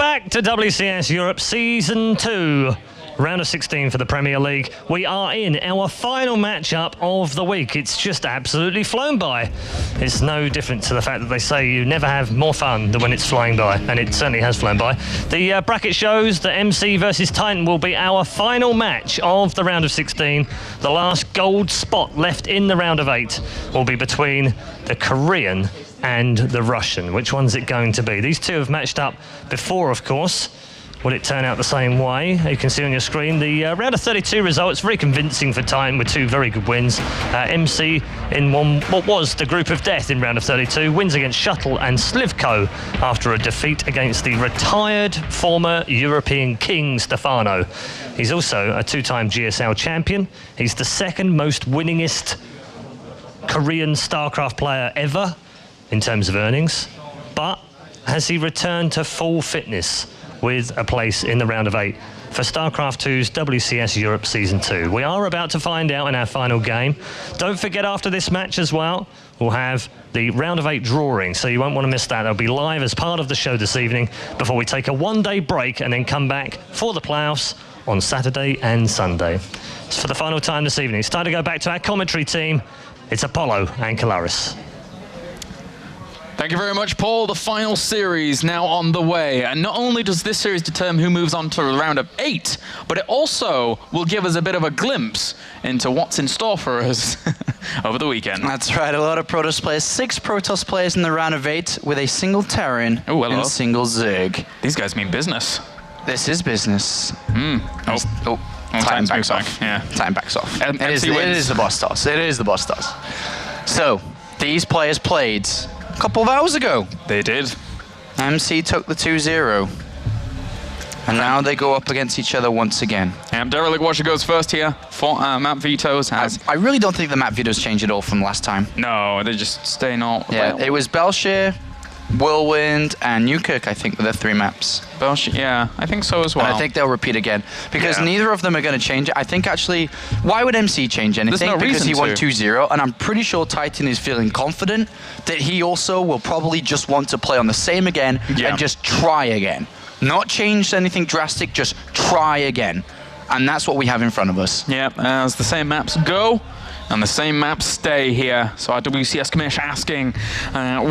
back to WCS Europe Season 2. Round of 16 for the Premier League. We are in our final matchup of the week. It's just absolutely flown by. It's no different to the fact that they say you never have more fun than when it's flying by, and it certainly has flown by. The bracket shows that MC versus TitaN will be our final match of the round of 16. The last gold spot left in the round of 8 will be between the Korean and the Russian. Which one's it going to be? These two have matched up before, of course. Will it turn out the same way? You can see on your screen the round of 32 results. Very convincing for TitaN with 2 very good wins. MC in what was the group of death in round of 32. Wins against Shuttle and Slivko after a defeat against the retired former European king Stefano. He's also a 2-time GSL champion. He's the second most winningest Korean StarCraft player ever in terms of earnings. But has he returned to full fitness with a place in the round of 8 for StarCraft 2's WCS Europe Season 2. We are about to find out in our final game. Don't forget, after this match as well, we'll have the round of 8 drawing, so you won't want to miss that. They'll be live as part of the show this evening before we take a one-day break and then come back for the playoffs on Saturday and Sunday. So for the final time this evening, it's time to go back to our commentary team. It's Apollo and Kalaris. Thank you very much, Paul. The final series now on the way. And not only does this series determine who moves on to the round of 8, but it also will give us a bit of a glimpse into what's in store for us over the weekend. That's right, a lot of Protoss players. 6 Protoss players in the round of 8 with a single Terran and a single Zerg. These guys mean business. This is business. TitaN backs off. Yeah. TitaN backs off. It is the boss toss. It is the boss toss. So, these players played a couple of hours ago. They did. MC took the 2-0. And now they go up against each other once again. Derelict Watcher goes first here. For map vetoes has... I really don't think the map vetoes changed at all from last time. No, they just stay not... Yeah, it was Belshire, Whirlwind, and Newkirk, I think, were the 3 maps. Belshire, yeah, I think so as well. And I think they'll repeat again. Because neither of them are going to change it. I think, actually, why would MC change anything? There's no because he reason won 2-0, and I'm pretty sure TitaN is feeling confident that he also will probably just want to play on the same again and just try again. Not change anything drastic, just try again. And that's what we have in front of us. Yeah, as the same maps go, and the same maps stay here. So our WCS Commish asking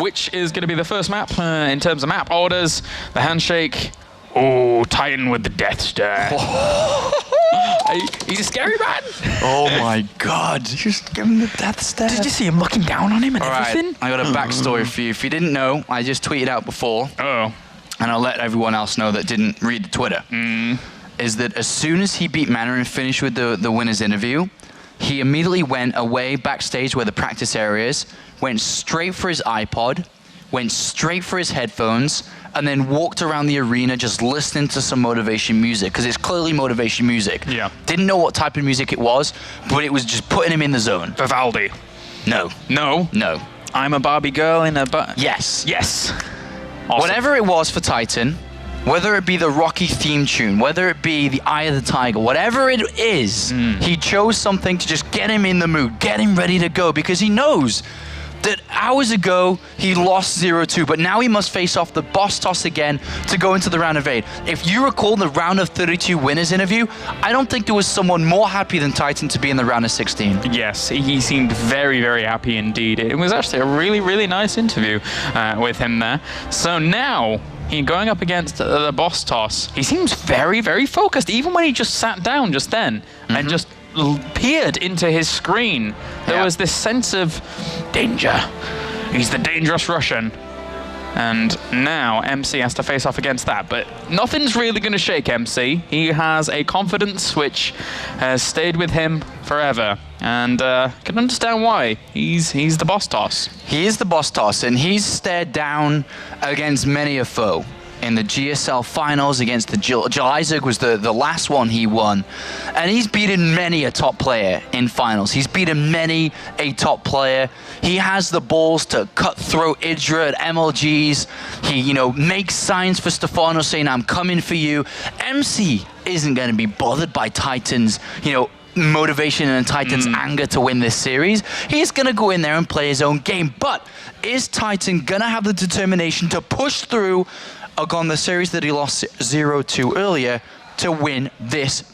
which is going to be the first map in terms of map orders. The handshake. Oh, TitaN with the Death Star. He's a scary man. Oh my God. Just give him the Death Star. Did you see him looking down on him and everything? I got a backstory for you. If you didn't know, I just tweeted out before. And I'll let everyone else know that didn't read the Twitter. Is that as soon as he beat Manor and finished with the winner's interview, he immediately went away backstage where the practice area is, went straight for his iPod, went straight for his headphones, and then walked around the arena just listening to some motivation music, because it's clearly motivation music. Yeah. Didn't know what type of music it was, but it was just putting him in the zone. Vivaldi. No. No? No. I'm a Barbie girl in a... Yes. Yes. Awesome. Whatever it was for TitaN, whether it be the Rocky theme tune, whether it be the Eye of the Tiger, whatever it is, he chose something to just get him in the mood, get him ready to go, because he knows that hours ago he lost 0-2, but now he must face off the boss toss again to go into the round of 8. If you recall the round of 32 winners interview, I don't think there was someone more happy than TitaN to be in the round of 16. Yes, he seemed very, very happy indeed. It was actually a really, really nice interview with him there. So now, going up against the boss toss, he seems very, very focused, even when he just sat down just then and just peered into his screen. There was this sense of danger. He's the dangerous Russian. And now MC has to face off against that. But nothing's really going to shake MC. He has a confidence which has stayed with him forever. And can understand why. He's the boss toss. He is the boss toss, and he's stared down against many a foe. In the GSL finals against the Isaac was the last one he won. And he's beaten many a top player in finals. He's beaten many a top player. He has the balls to cut through Idra at MLGs. He, makes signs for Stefano saying, I'm coming for you. MC isn't going to be bothered by TitaN's, motivation and TitaN's anger to win this series. He's going to go in there and play his own game. But is TitaN going to have the determination to push through on the series that he lost 0-2 earlier to win this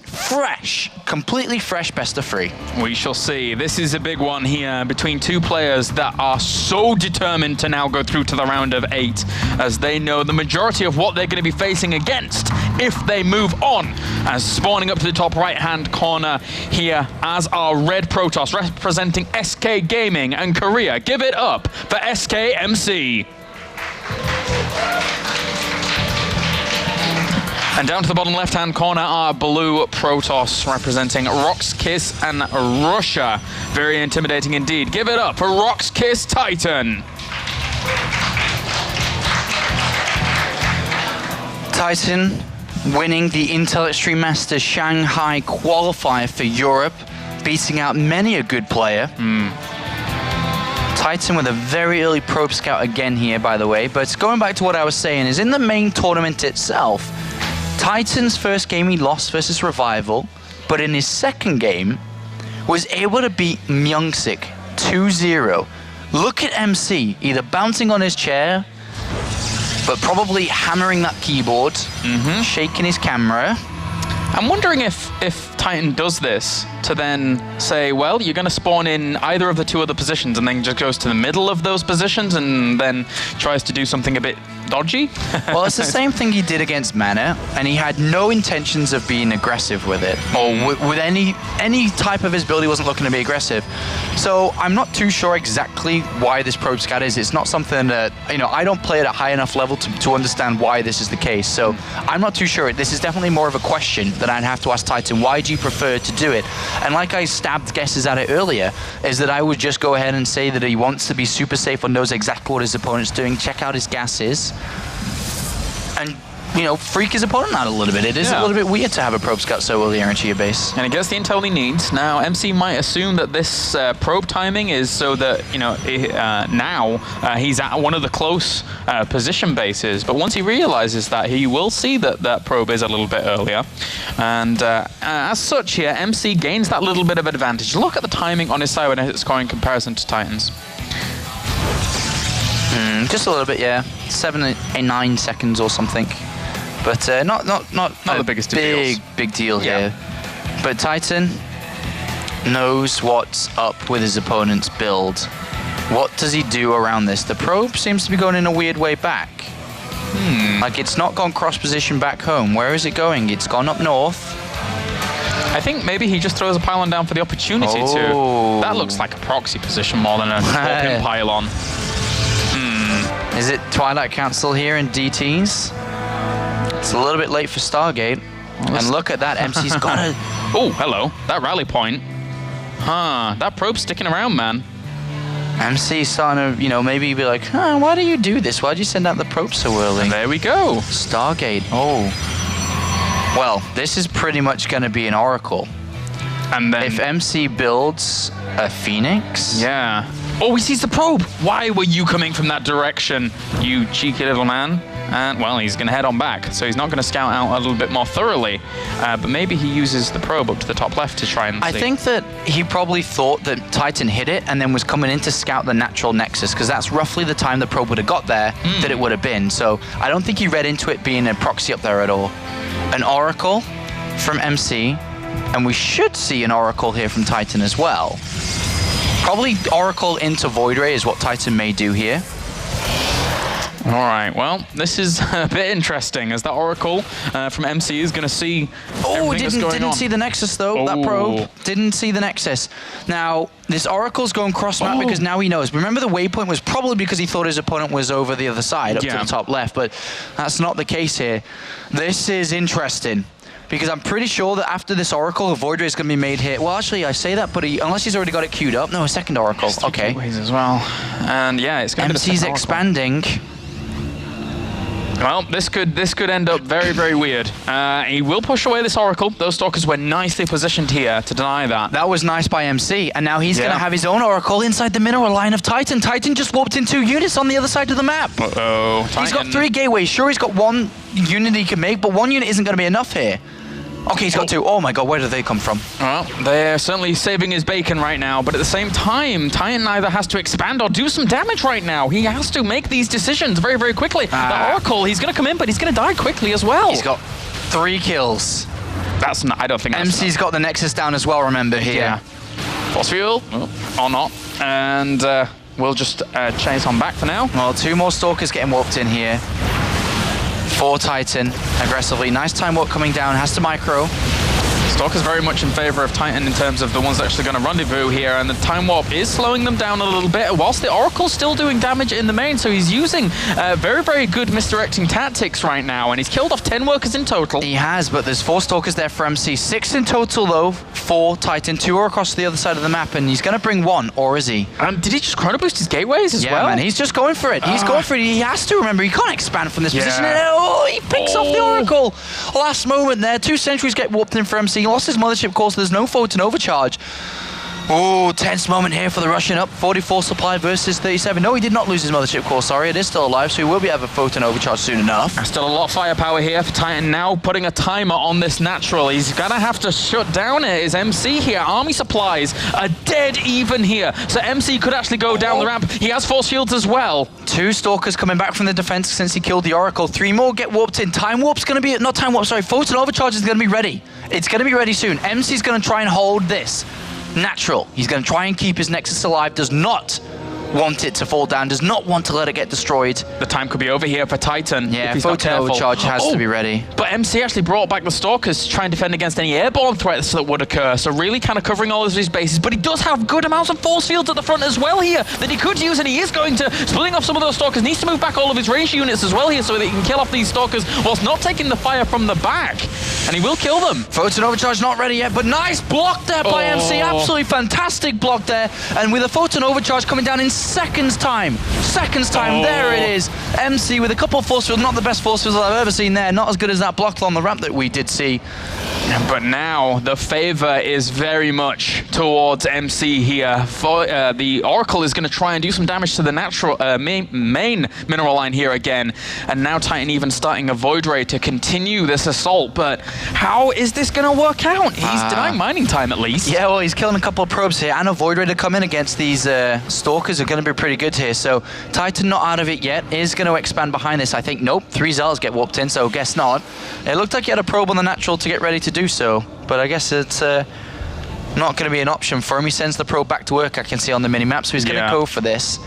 completely fresh best of 3. We shall see. This is a big one here between two players that are so determined to now go through to the round of 8, as they know the majority of what they're going to be facing against if they move on. As spawning up to the top right-hand corner here as our red Protoss representing SK Gaming and Korea. Give it up for SKMC. And down to the bottom left-hand corner are blue Protoss representing Ro16 and Russia. Very intimidating indeed. Give it up for Ro16 TitaN. TitaN winning the Intel Extreme Masters Shanghai qualifier for Europe, beating out many a good player. TitaN with a very early probe scout again here, by the way. But going back to what I was saying, is in the main tournament itself, TitaN's first game he lost versus Revival, but in his second game was able to beat Myungsik 2-0. Look at MC, either bouncing on his chair, but probably hammering that keyboard, shaking his camera. I'm wondering if TitaN does this to then say, well, you're going to spawn in either of the two other positions and then just goes to the middle of those positions and then tries to do something a bit dodgy. Well, it's the same thing he did against Mana, and he had no intentions of being aggressive with it, or with any type of his build. He wasn't looking to be aggressive. So I'm not too sure exactly why this probe scout is. It's not something that, you know, I don't play at a high enough level to understand why this is the case. So I'm not too sure. This is definitely more of a question that I'd have to ask TitaN. Why do you prefer to do it? And like I stabbed guesses at it earlier, is that I would just go ahead and say that he wants to be super safe and knows exactly what his opponent's doing, check out his gases, and, you know, freak his opponent out a little bit. It is a little bit weird to have a probe scout so early into your base. And it gets the intel he needs. Now, MC might assume that this probe timing is so that, you know, he's at one of the close position bases. But once he realizes that, he will see that that probe is a little bit earlier. And as such here, MC gains that little bit of advantage. Look at the timing on his side when it's scoring in comparison to TitaN's. Just a little bit, yeah. 7 or 9 seconds or something. But not the biggest of deals. Big deal here. But TitaN knows what's up with his opponent's build. What does he do around this? The probe seems to be going in a weird way back. Like, it's not gone cross position back home. Where is it going? It's gone up north. I think maybe he just throws a pylon down for the opportunity to. That looks like a proxy position more than a scorpion pylon. Is it Twilight Council here in DTs? It's a little bit late for Stargate. And look at that, MC's got a... Oh, hello. That rally point. That probe's sticking around, man. MC's starting to, you know, maybe be like, why do you do this? Why did you send out the probe so early? And there we go. Stargate, Well, this is pretty much going to be an Oracle. And then... If MC builds a Phoenix... Yeah. Oh, he sees the probe. Why were you coming from that direction, you cheeky little man? And, well, he's going to head on back, so he's not going to scout out a little bit more thoroughly. But maybe he uses the probe up to the top left to try and see. I think that he probably thought that TitaN hit it and then was coming in to scout the natural nexus, because that's roughly the time the probe would have got there that it would have been. So I don't think he read into it being a proxy up there at all. An Oracle from MC, and we should see an Oracle here from TitaN as well. Probably Oracle into Void Ray is what TitaN may do here. All right, well, this is a bit interesting, as that Oracle from MC is going to see everything that's going on. Didn't see the Nexus, though, that probe. Didn't see the Nexus. Now, this Oracle's going cross-map because now he knows. Remember, the waypoint was probably because he thought his opponent was over the other side, up to the top left, but that's not the case here. This is interesting, because I'm pretty sure that after this Oracle, a Void Ray is going to be made here. Well, actually, I say that, but unless he's already got it queued up. No, a second Oracle. Okay. As well. And yeah, it's going to be the MC's expanding. Well, this could end up very, very weird. He will push away this Oracle. Those Stalkers were nicely positioned here to deny that. That was nice by MC, and now he's going to have his own Oracle inside the mineral line of TitaN. TitaN just warped in 2 units on the other side of the map. Uh-oh. He's got 3 gateways. Sure, he's got 1 unit he can make, but 1 unit isn't going to be enough here. Okay, he's got 2. Oh my god, where did they come from? Well, they're certainly saving his bacon right now, but at the same time, TitaN either has to expand or do some damage right now. He has to make these decisions very, very quickly. The Oracle, he's going to come in, but he's going to die quickly as well. He's got 3 kills. That's not, I don't think that's MC's got the Nexus down as well, remember, here. Yeah. Force field, or not. And we'll just chase on back for now. Well, 2 more Stalkers getting warped in here. For TitaN, aggressively. Nice time warp coming down, has to micro. Stalker's very much in favor of TitaN in terms of the ones actually going to rendezvous here, and the time warp is slowing them down a little bit, whilst the Oracle's still doing damage in the main, so he's using very, very good misdirecting tactics right now, and he's killed off 10 workers in total. He has, but there's 4 Stalkers there for MC. 6 in total, though, for TitaN. 2 are across the other side of the map, and he's going to bring 1, or is he? Did he just chrono boost his gateways as well? Yeah, man, he's just going for it. He's going for it. He has to, remember, he can't expand from this position. Oh, he picks off the Oracle. Last moment there. 2 sentries get warped in for MC. He lost his mothership core, so there's no photon overcharge. Oh, tense moment here for the Russian up. 44 supply versus 37. No, he did not lose his mothership core, sorry. It is still alive, so he will be able to photon overcharge soon enough. Still a lot of firepower here for TitaN now, putting a timer on this natural. He's going to have to shut down his MC here. Army supplies are dead even here, so MC could actually go down the ramp. He has force shields as well. 2 Stalkers coming back from the defense since he killed the Oracle. 3 more get warped in. Time warp's going to be, not time warp, sorry, photon overcharge is going to be ready. It's going to be ready soon. MC's going to try and hold this natural. He's going to try and keep his Nexus alive. Does not want it to fall down. Does not want to let it get destroyed. The time could be over here for TitaN. Yeah, photon overcharge has to be ready. But MC actually brought back the Stalkers to try and defend against any airborne threats that would occur. So really kind of covering all of his bases. But he does have good amounts of force fields at the front as well here that he could use, and he is going to. Splitting off some of those Stalkers. Needs to move back all of his range units as well here so that he can kill off these Stalkers whilst not taking the fire from the back. And he will kill them. Photon overcharge not ready yet, but nice block there by MC. Absolutely fantastic block there. And with a photon overcharge coming down in seconds time. There it is. MC with a couple of force fields, not the best force fields I've ever seen there. Not as good as that block on the ramp that we did see. But now the favor is very much towards MC here. For, the Oracle is going to try and do some damage to the natural main mineral line here again. And now TitaN even starting a Void Ray to continue this assault. But how is this going to work out? He's denying mining time at least. Yeah, well, he's killing a couple of probes here, and a Void Ray to come in against these Stalkers are going to be pretty good here. So TitaN not out of it yet, is going to expand behind this, I think. Nope, 3 Zels get warped in, so guess not. It looked like he had a probe on the natural to get ready to do so, but I guess it's not going to be an option for him. He sends the probe back to work, I can see on the mini-map, so he's going to go for this.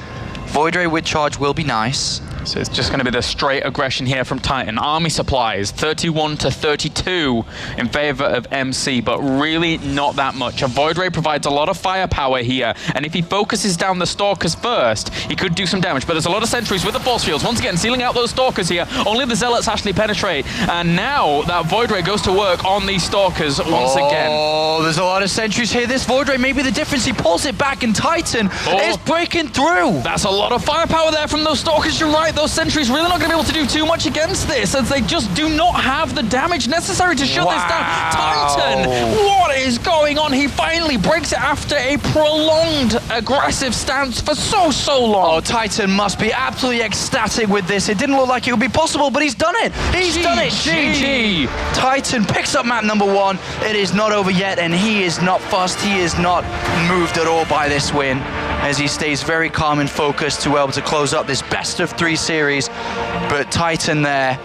Void Ray with charge will be nice. So it's just going to be the straight aggression here from TitaN. Army supplies, 31 to 32 in favor of MC, but really not that much. A Void Ray provides a lot of firepower here, and if he focuses down the Stalkers first, he could do some damage, but there's a lot of sentries with the force fields. Once again, sealing out those Stalkers here. Only the Zealots actually penetrate, and now that Void Ray goes to work on these Stalkers once again. Oh, there's a lot of sentries here. This Void Ray may be the difference. He pulls it back, and TitaN is breaking through. That's a lot of firepower there from those Stalkers, you're right. Those sentries really not going to be able to do too much against this, as they just do not have the damage necessary to shut this down. TitaN, what is going on? He finally breaks it after a prolonged aggressive stance for so long. Oh, TitaN must be absolutely ecstatic with this. It didn't look like it would be possible, but he's done it. He's done it. GG. TitaN picks up map number 1. It is not over yet, and he is not fussed. He is not moved at all by this win, as he stays very calm and focused to be able to close up this best of 3 series. But TitaN there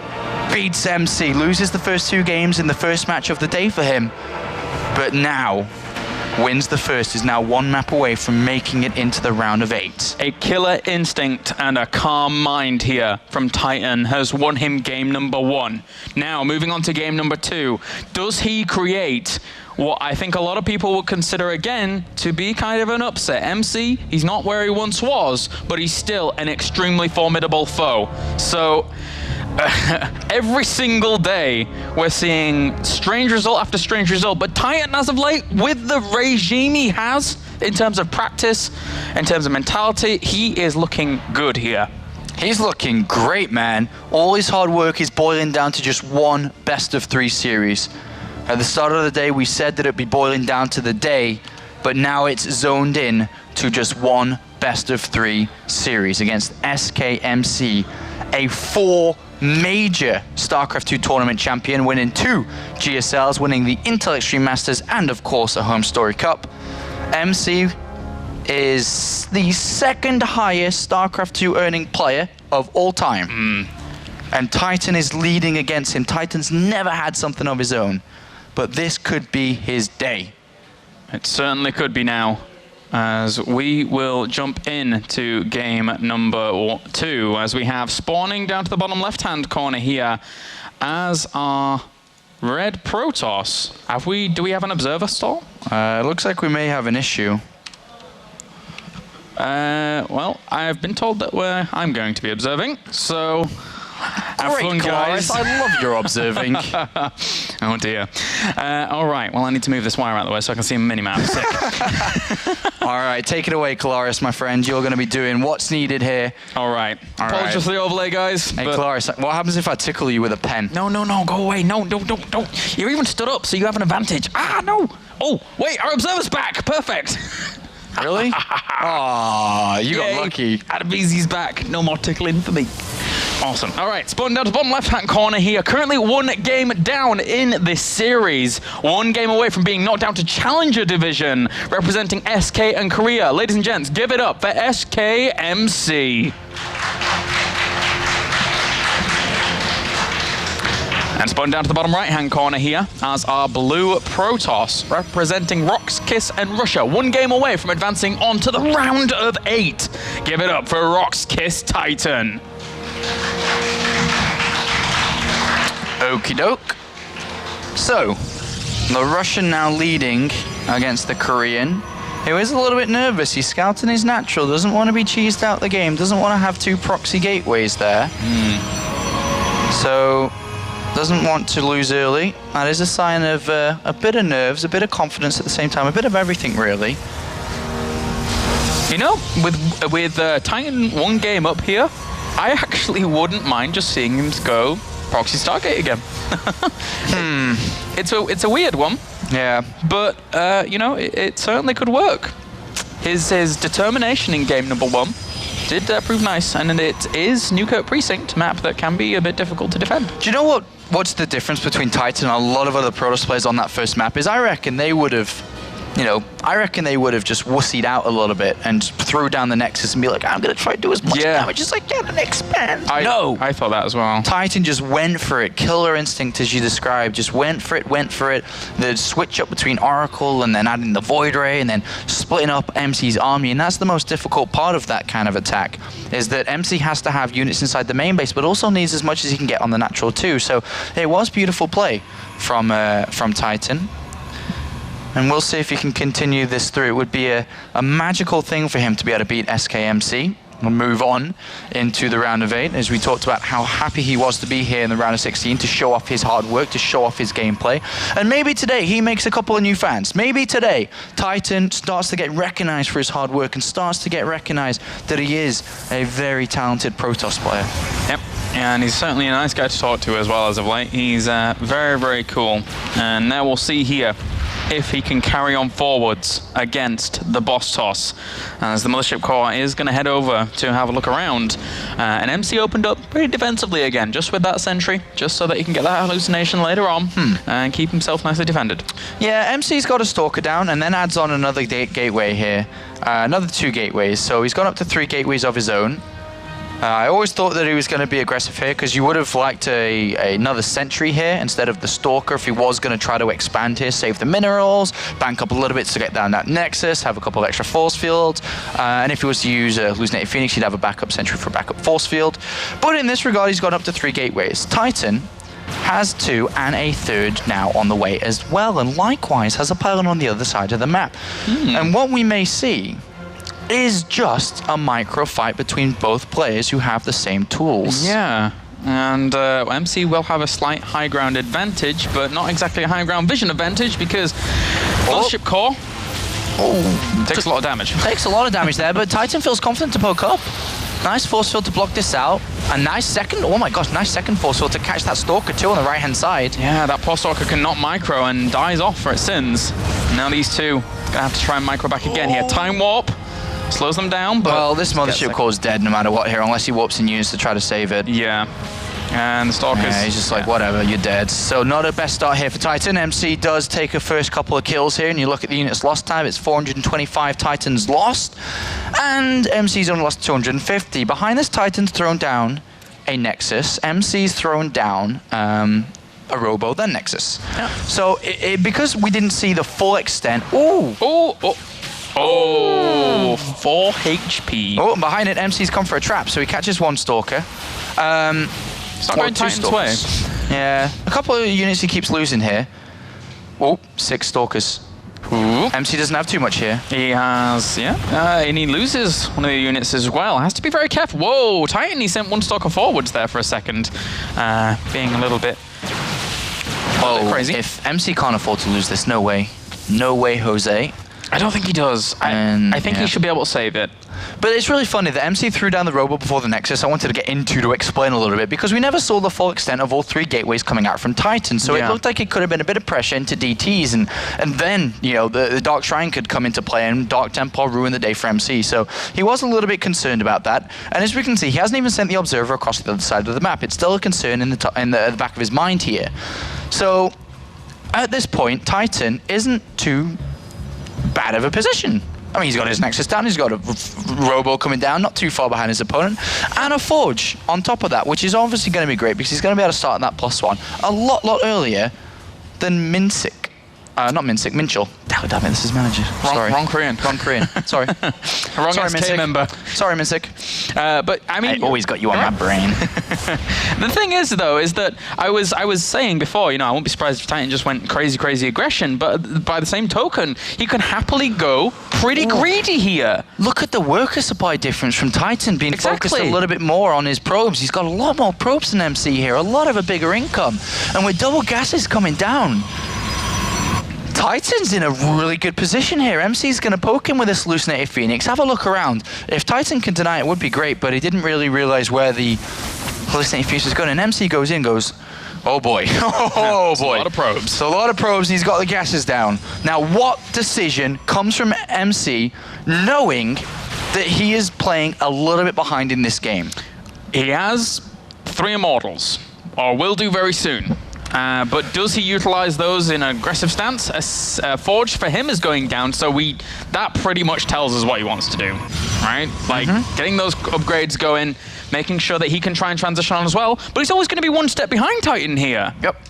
beats MC, loses the first 2 games in the first match of the day for him, but now wins the first, is now 1 map away from making it into the round of 8. A killer instinct and a calm mind here from TitaN has won him game number 1. Now moving on to game number 2. Does he create what I think a lot of people would consider again to be kind of an upset? MC, he's not where he once was, but he's still an extremely formidable foe. So every single day we're seeing strange result after strange result, but TitaN as of late, with the regime he has in terms of practice, in terms of mentality, he is looking good here. He's looking great, man. All his hard work is boiling down to just 1 best of 3 series. At the start of the day, we said that it'd be boiling down to the day, but now it's zoned in to just 1 best of 3 series against SKMC. a 4 major StarCraft 2 tournament champion, winning 2 GSLs, winning the Intel Extreme Masters, and of course a Home Story Cup. MC is the 2nd highest StarCraft 2 earning player of all time. And TitaN is leading against him. TitaN's never had something of his own, but this could be his day. It certainly could be now, as we will jump into game number 2, as we have spawning down to the bottom left-hand corner here as our red Protoss. Do we have an observer stall? Looks like we may have an issue. Well, I've been told that I'm going to be observing, so have fun, guys. I love your observing. Oh dear. All right, well, I need to move this wire out of the way so I can see a mini-map. Sick. All right, take it away, Kalaris, my friend. You're going to be doing what's needed here. All right. Apologies for the overlay, guys. Hey, Kalaris, what happens if I tickle you with a pen? No, go away. No, don't. You're even stood up, so you have an advantage. Ah, no. Oh, wait, our observer's back. Perfect. Really? Oh, you got lucky. Adabeezy's back. No more tickling for me. Awesome. All right, spawning down to the bottom left-hand corner here. Currently 1 game down in this series. 1 game away from being knocked down to Challenger Division, representing SK and Korea. Ladies and gents, give it up for SKMC. And spawn down to the bottom right-hand corner here as our blue Protoss, representing Ro16 and Russia. 1 game away from advancing on to the round of 8. Give it up for Ro16 TitaN. Okie doke. So, the Russian now leading against the Korean, who is a little bit nervous. He's scouting his natural, doesn't want to be cheesed out the game, doesn't want to have 2 proxy gateways there. So, doesn't want to lose early. That is a sign of a bit of nerves, a bit of confidence at the same time, a bit of everything really. You know, with TitaN 1 game up here, I actually wouldn't mind just seeing him go proxy Stargate again. It's a weird one. Yeah. But, you know, it certainly could work. His determination in game number 1 did prove nice, and it is Newkirk Precinct map that can be a bit difficult to defend. Do you know what's the difference between TitaN and a lot of other Protoss players on that first map is I reckon they would have, just wussied out a little bit and threw down the Nexus and be like, I'm going to try to do as much damage as I can and expand. I thought that as well. TitaN just went for it. Killer instinct, as you described, just went for it. The switch up between Oracle and then adding the Void Ray and then splitting up MC's army. And that's the most difficult part of that kind of attack, is that MC has to have units inside the main base, but also needs as much as he can get on the natural too. So it was beautiful play from TitaN. And we'll see if he can continue this through. It would be a magical thing for him to be able to beat SKMC and move on into the round of 8, as we talked about how happy he was to be here in the round of 16 to show off his hard work, to show off his gameplay. And maybe today he makes a couple of new fans. Maybe today TitaN starts to get recognized for his hard work and starts to get recognized that he is a very talented Protoss player. Yep. And he's certainly a nice guy to talk to as well as of late. He's very, very cool. And now we'll see here if he can carry on forwards against the boss toss, as the Mothership Core is going to head over to have a look around. And MC opened up pretty defensively again, just with that sentry, just so that he can get that hallucination later on and keep himself nicely defended. Yeah, MC's got a Stalker down and then adds on another gateway here, another 2 gateways, so he's gone up to 3 gateways of his own. I always thought that he was going to be aggressive here, because you would have liked another sentry here instead of the Stalker if he was going to try to expand here, save the minerals, bank up a little bit to get down that Nexus, have a couple of extra force fields, and if he was to use a Hallucinated Phoenix, he'd have a backup sentry for a backup force field. But in this regard, he's gone up to 3 gateways. TitaN has 2 and a 3rd now on the way as well, and likewise has a pylon on the other side of the map. And what we may see is just a micro fight between both players who have the same tools. Yeah, and MC will have a slight high ground advantage, but not exactly a high ground vision advantage, because Mothership Core takes a lot of damage. Takes a lot of damage there, but TitaN feels confident to poke up. Nice force field to block this out. A nice second, oh my gosh, nice second force field to catch that Stalker too on the right-hand side. Yeah, that poor Stalker cannot micro and dies off for its sins. Now these two gonna have to try and micro back again here. Time warp. slows them down, but... Well, this mothership core's dead no matter what here, unless he warps in units to try to save it. Yeah. And the Stalkers... Yeah, he's just like, whatever, you're dead. So not a best start here for TitaN. MC does take a first couple of kills here, and you look at the units lost time, it's 425 TitaNs lost, and MC's only lost 250. Behind this, TitaN's thrown down a Nexus. MC's thrown down a Robo, then Nexus. Yeah. So because we didn't see the full extent... Ooh! Oh, 4 HP. Oh, and behind it, MC's come for a trap, so he catches one Stalker. It's not going TitaN's way. Yeah, a couple of units he keeps losing here. Oh, 6 Stalkers. Ooh. MC doesn't have too much here. He has, and he loses one of the units as well. Has to be very careful. Whoa, TitaN, he sent one Stalker forwards there for a second, being a little bit crazy. If MC can't afford to lose this, no way. No way, Jose. I don't think he does. I think he should be able to save it. But it's really funny that MC threw down the Robo before the Nexus. I wanted to get into to explain a little bit, because we never saw the full extent of all 3 gateways coming out from TitaN. So it looked like it could have been a bit of pressure into DTs, and then, you know, the Dark Shrine could come into play, and Dark Temple ruin the day for MC. So he was a little bit concerned about that. And as we can see, he hasn't even sent the Observer across the other side of the map. It's still a concern in the back of his mind here. So at this point, TitaN isn't too bad of a position. I mean, he's got his Nexus down, he's got a Robo coming down, not too far behind his opponent, and a Forge on top of that, which is obviously going to be great, because he's going to be able to start that +1 a lot earlier than Minsick. Not Minsick, Minchel. Damn it, this is manager. Wrong Korean. Wrong Korean. Sorry. Wrong Sorry, SK Minsick. member. Sorry, Minsick. But I mean, I always got you on my brain. The thing is, though, is that I was saying before, you know, I won't be surprised if TitaN just went crazy aggression, but by the same token, he can happily go pretty greedy here. Look at the worker supply difference from TitaN being focused a little bit more on his probes. He's got a lot more probes than MC here, a lot of a bigger income. And with double gases coming down, TitaN's in a really good position here. MC's going to poke him with this Hallucinated Phoenix. Have a look around. If TitaN can deny it, would be great, but he didn't really realize where the Hallucinated Phoenix was going. And MC goes in, goes, oh boy. Oh boy. A lot of probes. So a lot of probes, and he's got the gases down. Now, what decision comes from MC knowing that he is playing a little bit behind in this game? He has 3 Immortals, or will do very soon. But does he utilize those in an aggressive stance? Forge for him is going down, so that pretty much tells us what he wants to do, right? Like, getting those upgrades going, making sure that he can try and transition on as well, but he's always going to be one step behind TitaN here. Yep.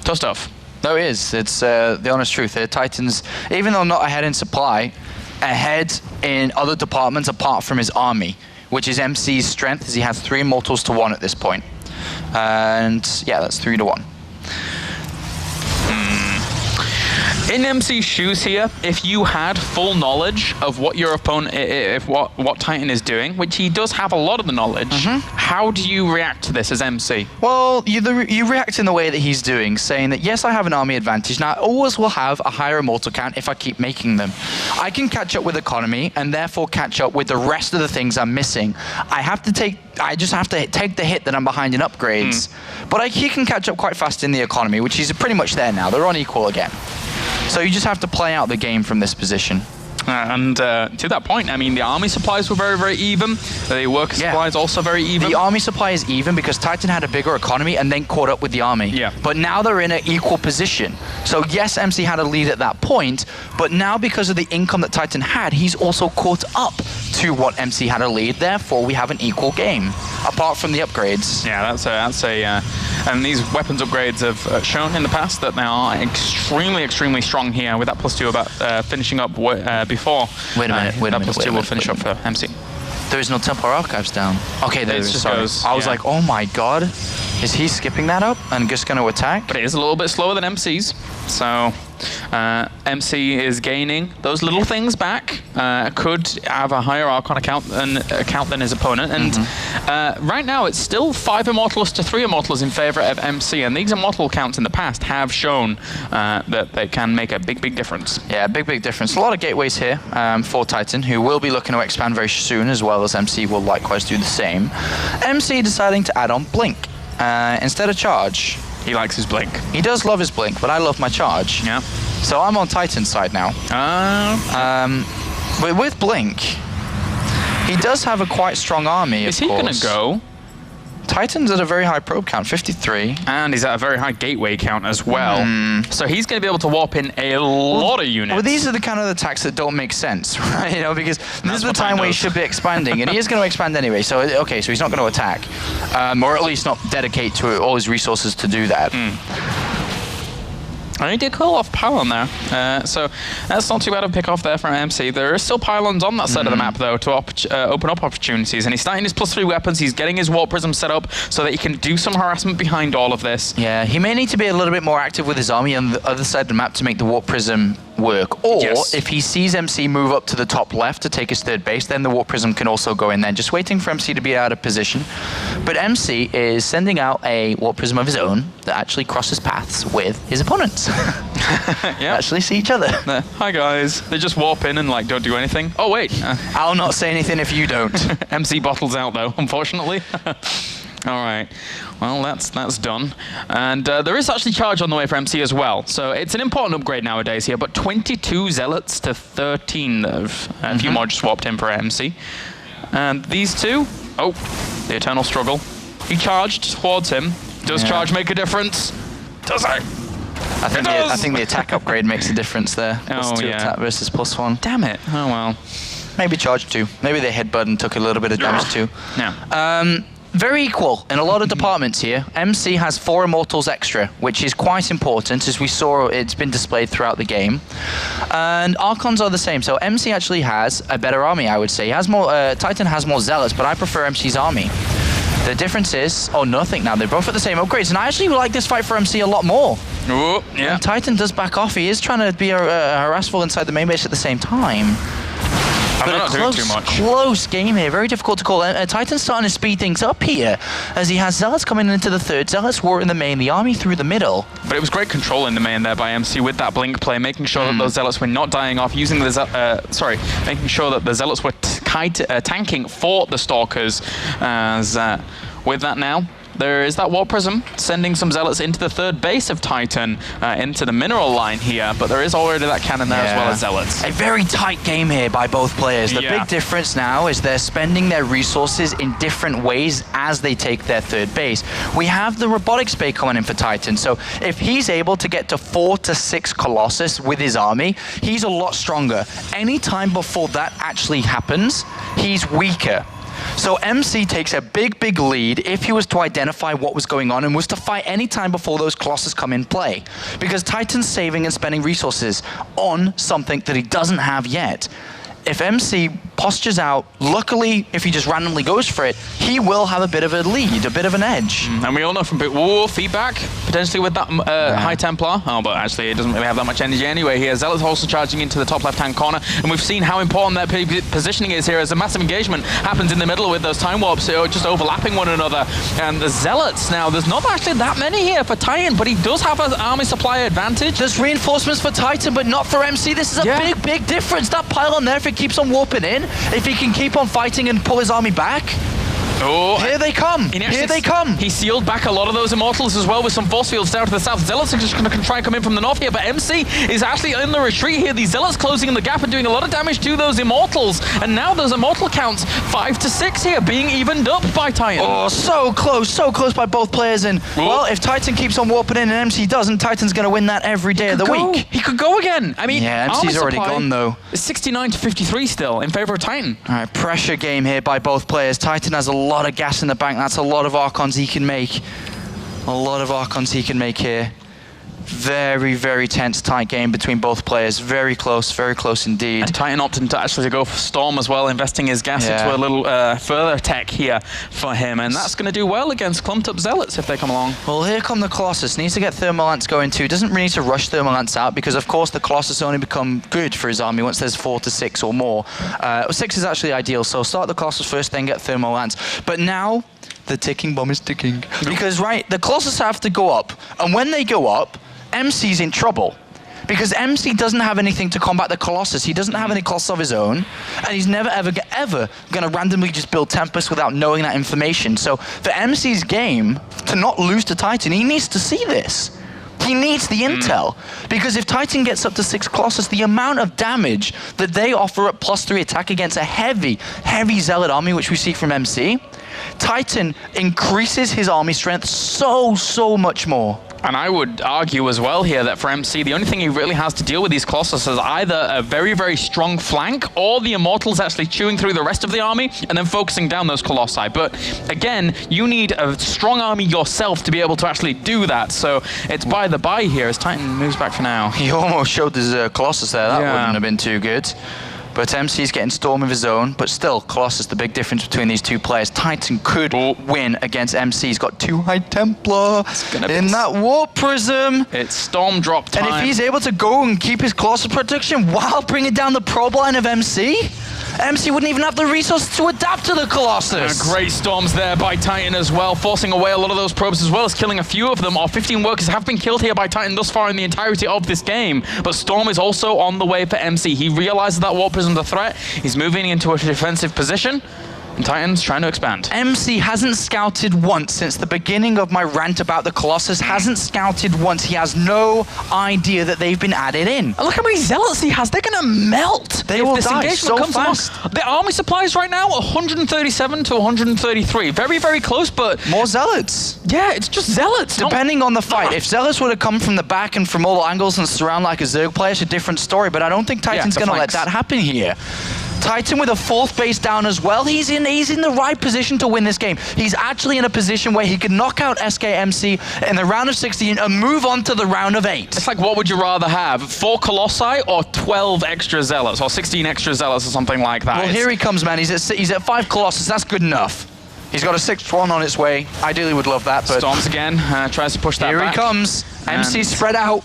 Tough stuff. No, it is. It's the honest truth here. TitaN's, even though not ahead in supply, ahead in other departments apart from his army, which is MC's strength, as he has 3 Immortals to 1 at this point. And yeah, that's 3 to 1. In MC's shoes here, if you had full knowledge of what your opponent, what TitaN is doing, which he does have a lot of the knowledge, how do you react to this as MC? Well, you react in the way that he's doing, saying that yes, I have an army advantage. Now, I always will have a higher Immortal count if I keep making them. I can catch up with economy and therefore catch up with the rest of the things I'm missing. I just have to take the hit that I'm behind in upgrades. But he can catch up quite fast in the economy, which is pretty much there now. They're on equal again. So you just have to play out the game from this position. And to that point, I mean, the army supplies were very even. The worker supplies also very even. The army supply is even because TitaN had a bigger economy and then caught up with the army. Yeah. But now they're in an equal position. So yes, MC had a lead at that point, but now because of the income that TitaN had, he's also caught up to what MC had a lead. Therefore, we have an equal game, apart from the upgrades. Yeah, that's a and these weapons upgrades have shown in the past that they are extremely strong here. With that +2 about finishing up before. Wait a minute. That +2 will finish up for MC. There is no Temple Archives down. Okay, there is. Sorry. Goes, I was like, oh my god, is he skipping that up and just going to attack? But it is a little bit slower than MC's, so MC is gaining those little things back. Could have a higher Archon account than his opponent, and right now it's still 5 Immortals to 3 Immortals in favor of MC, and these Immortal counts in the past have shown that they can make a big difference. Yeah, big difference. A lot of gateways here for TitaN, who will be looking to expand very soon, as well as MC will likewise do the same. MC deciding to add on Blink instead of Charge. He likes his Blink. He does love his Blink, but I love my Charge. Yeah. So I'm on TitaN's side now. But with Blink, he does have a quite strong army, Is he going to go? TitaN's at a very high probe count, 53. And he's at a very high gateway count as well. So he's going to be able to warp in a lot of units. Well, these are the kind of attacks that don't make sense, right? You know, because this is the time where he should be expanding, and he is going to expand anyway. So, okay, so he's not going to attack, or at least not dedicate to all his resources to do that. And he did call off pylon there, so that's not too bad of a pick off there from MC. There are still pylons on that side of the map, though, to open up opportunities. And he's starting his +3 weapons. He's getting his warp prism set up so that he can do some harassment behind all of this. Yeah, he may need to be a little bit more active with his army on the other side of the map to make the warp prism work. Or if he sees MC move up to the top left to take his third base, then the warp prism can also go in there, just waiting for MC to be out of position. But MC is sending out a warp prism of his own that actually crosses paths with his opponents. Actually see each other. Hi guys. They just warp in and like don't do anything. Oh wait. I'll not say anything if you don't. MC bottles out though, unfortunately. All right. Well, that's done. And there is actually charge on the way for MC as well. So it's an important upgrade nowadays here. But 22 zealots to 13. A few more just swapped in for MC. And these two. Oh, the eternal struggle. He charged towards him. Does charge make a difference? Does it? I think the attack upgrade makes a difference there. +2 attack versus +1. Damn it. Oh well. Maybe charge 2. Maybe they headbutt and took a little bit of damage too. Yeah. Very equal in a lot of departments here. MC has 4 immortals extra, which is quite important, as we saw it's been displayed throughout the game. And Archons are the same. So MC actually has a better army, I would say. He has more. TitaN has more zealots, but I prefer MC's army. The difference is, nothing now. They're both at the same upgrades, and I actually like this fight for MC a lot more. Oh, yeah. And TitaN does back off. He is trying to be harassful inside the main base at the same time. But not doing too much. Close game here, very difficult to call. TitaN's starting to speed things up here, as he has Zealots coming into the third. Zealots were in the main, the army through the middle. But it was great control in the main there by MC with that blink play, making sure that those Zealots were not dying off, using the making sure that the Zealots were tanking for the Stalkers. As with that now, there is that Warp Prism, sending some Zealots into the third base of TitaN, into the mineral line here, but there is already that cannon there as well as Zealots. A very tight game here by both players. The big difference now is they're spending their resources in different ways as they take their third base. We have the Robotics Bay coming in for TitaN, so if he's able to get to 4 to 6 Colossus with his army, he's a lot stronger. Any time before that actually happens, he's weaker. So MC takes a big lead if he was to identify what was going on and was to fight any time before those Colossus come in play. Because TitaN's saving and spending resources on something that he doesn't have yet. If MC postures out, luckily, if he just randomly goes for it, he will have a bit of a lead, a bit of an edge. And we all know from feedback, potentially with that High Templar. Oh, but actually, it doesn't really have that much energy anyway here. Zealot's also charging into the top left-hand corner, and we've seen how important that positioning is here as a massive engagement happens in the middle with those time warps just overlapping one another. And the Zealots now, there's not actually that many here for TitaN, but he does have an army supply advantage. There's reinforcements for TitaN, but not for MC. This is a big difference. That pylon there, if it keeps on warping in, if he can keep on fighting and pull his army back. Oh, here they come! Here they come! He sealed back a lot of those Immortals as well with some force fields down to the south. Zealots are just going to try and come in from the north here, but MC is actually in the retreat here. These Zealots closing in the gap and doing a lot of damage to those Immortals. And now those Immortal counts 5 to 6 here, being evened up by TitaN. Oh, so close by both players. And, well, if TitaN keeps on warping in and MC doesn't, TitaN's going to win that every day of the week. He could go again. I mean, yeah, MC's already gone, though. It's 69 to 53 still in favor of TitaN. All right, pressure game here by both players. TitaN has a lot of gas in the bank. That's a lot of Archons he can make. A lot of Archons he can make here. Very tense, tight game between both players. Very close indeed. And TitaN opting to actually go for Storm as well, investing his gas into a little further tech here for him. And that's going to do well against clumped up Zealots if they come along. Well, here come the Colossus. Needs to get Thermal Lance going too. Doesn't really need to rush Thermal Lance out because, of course, the Colossus only become good for his army once there's 4 to 6 or more. 6 is actually ideal, so start the Colossus first, then get Thermal Lance. But now, the ticking bomb is ticking. Because, the Colossus have to go up. And when they go up, MC's in trouble. Because MC doesn't have anything to combat the Colossus. He doesn't have any Colossus of his own. And he's never, ever going to randomly just build Tempest without knowing that information. So for MC's game, to not lose to TitaN, he needs to see this. He needs the intel. Because if TitaN gets up to 6 Colossus, the amount of damage that they offer at +3 attack against a heavy Zealot army, which we see from MC, TitaN increases his army strength so much more. And I would argue as well here that for MC, the only thing he really has to deal with these Colossus is either a very strong flank or the Immortals actually chewing through the rest of the army and then focusing down those Colossi. But again, you need a strong army yourself to be able to actually do that. So it's by the by here as TitaN moves back for now. He almost showed his Colossus there. That wouldn't have been too good. But MC's getting Storm of his own, but still, Colossus, the big difference between these two players. TitaN could win against MC. He's got 2 High Templar in that Warp Prism. It's Storm drop time. And if he's able to go and keep his Colossus protection while bringing down the probe line of MC, MC wouldn't even have the resources to adapt to the Colossus. Great storms there by TitaN as well, forcing away a lot of those probes as well as killing a few of them. Our 15 workers have been killed here by TitaN thus far in the entirety of this game. But Storm is also on the way for MC. He realizes that Warp Prism's a threat. He's moving into a defensive position. And TitaN's trying to expand. MC hasn't scouted once since the beginning of my rant about the Colossus. Hasn't scouted once. He has no idea that they've been added in. And look how many Zealots he has. They're going to melt. They will die so fast. The army supplies right now, 137 to 133. Very close, but... More Zealots. Yeah, it's just Zealots. Depending on the fight. If Zealots were to come from the back and from all angles and surround like a Zerg player, it's a different story. But I don't think TitaN's going to let that happen here. TitaN with a 4th base down as well. He's in the right position to win this game. He's actually in a position where he can knock out SKMC in the round of 16 and move on to the round of 8. It's like, what would you rather have? 4 Colossi or 12 extra Zealots or 16 extra Zealots or something like that? Well, here he comes, man. He's at 5 Colossus. That's good enough. He's got a 6th one on its way. Ideally would love that, but... Storms again, tries to push that back. Here he comes. MC spread out.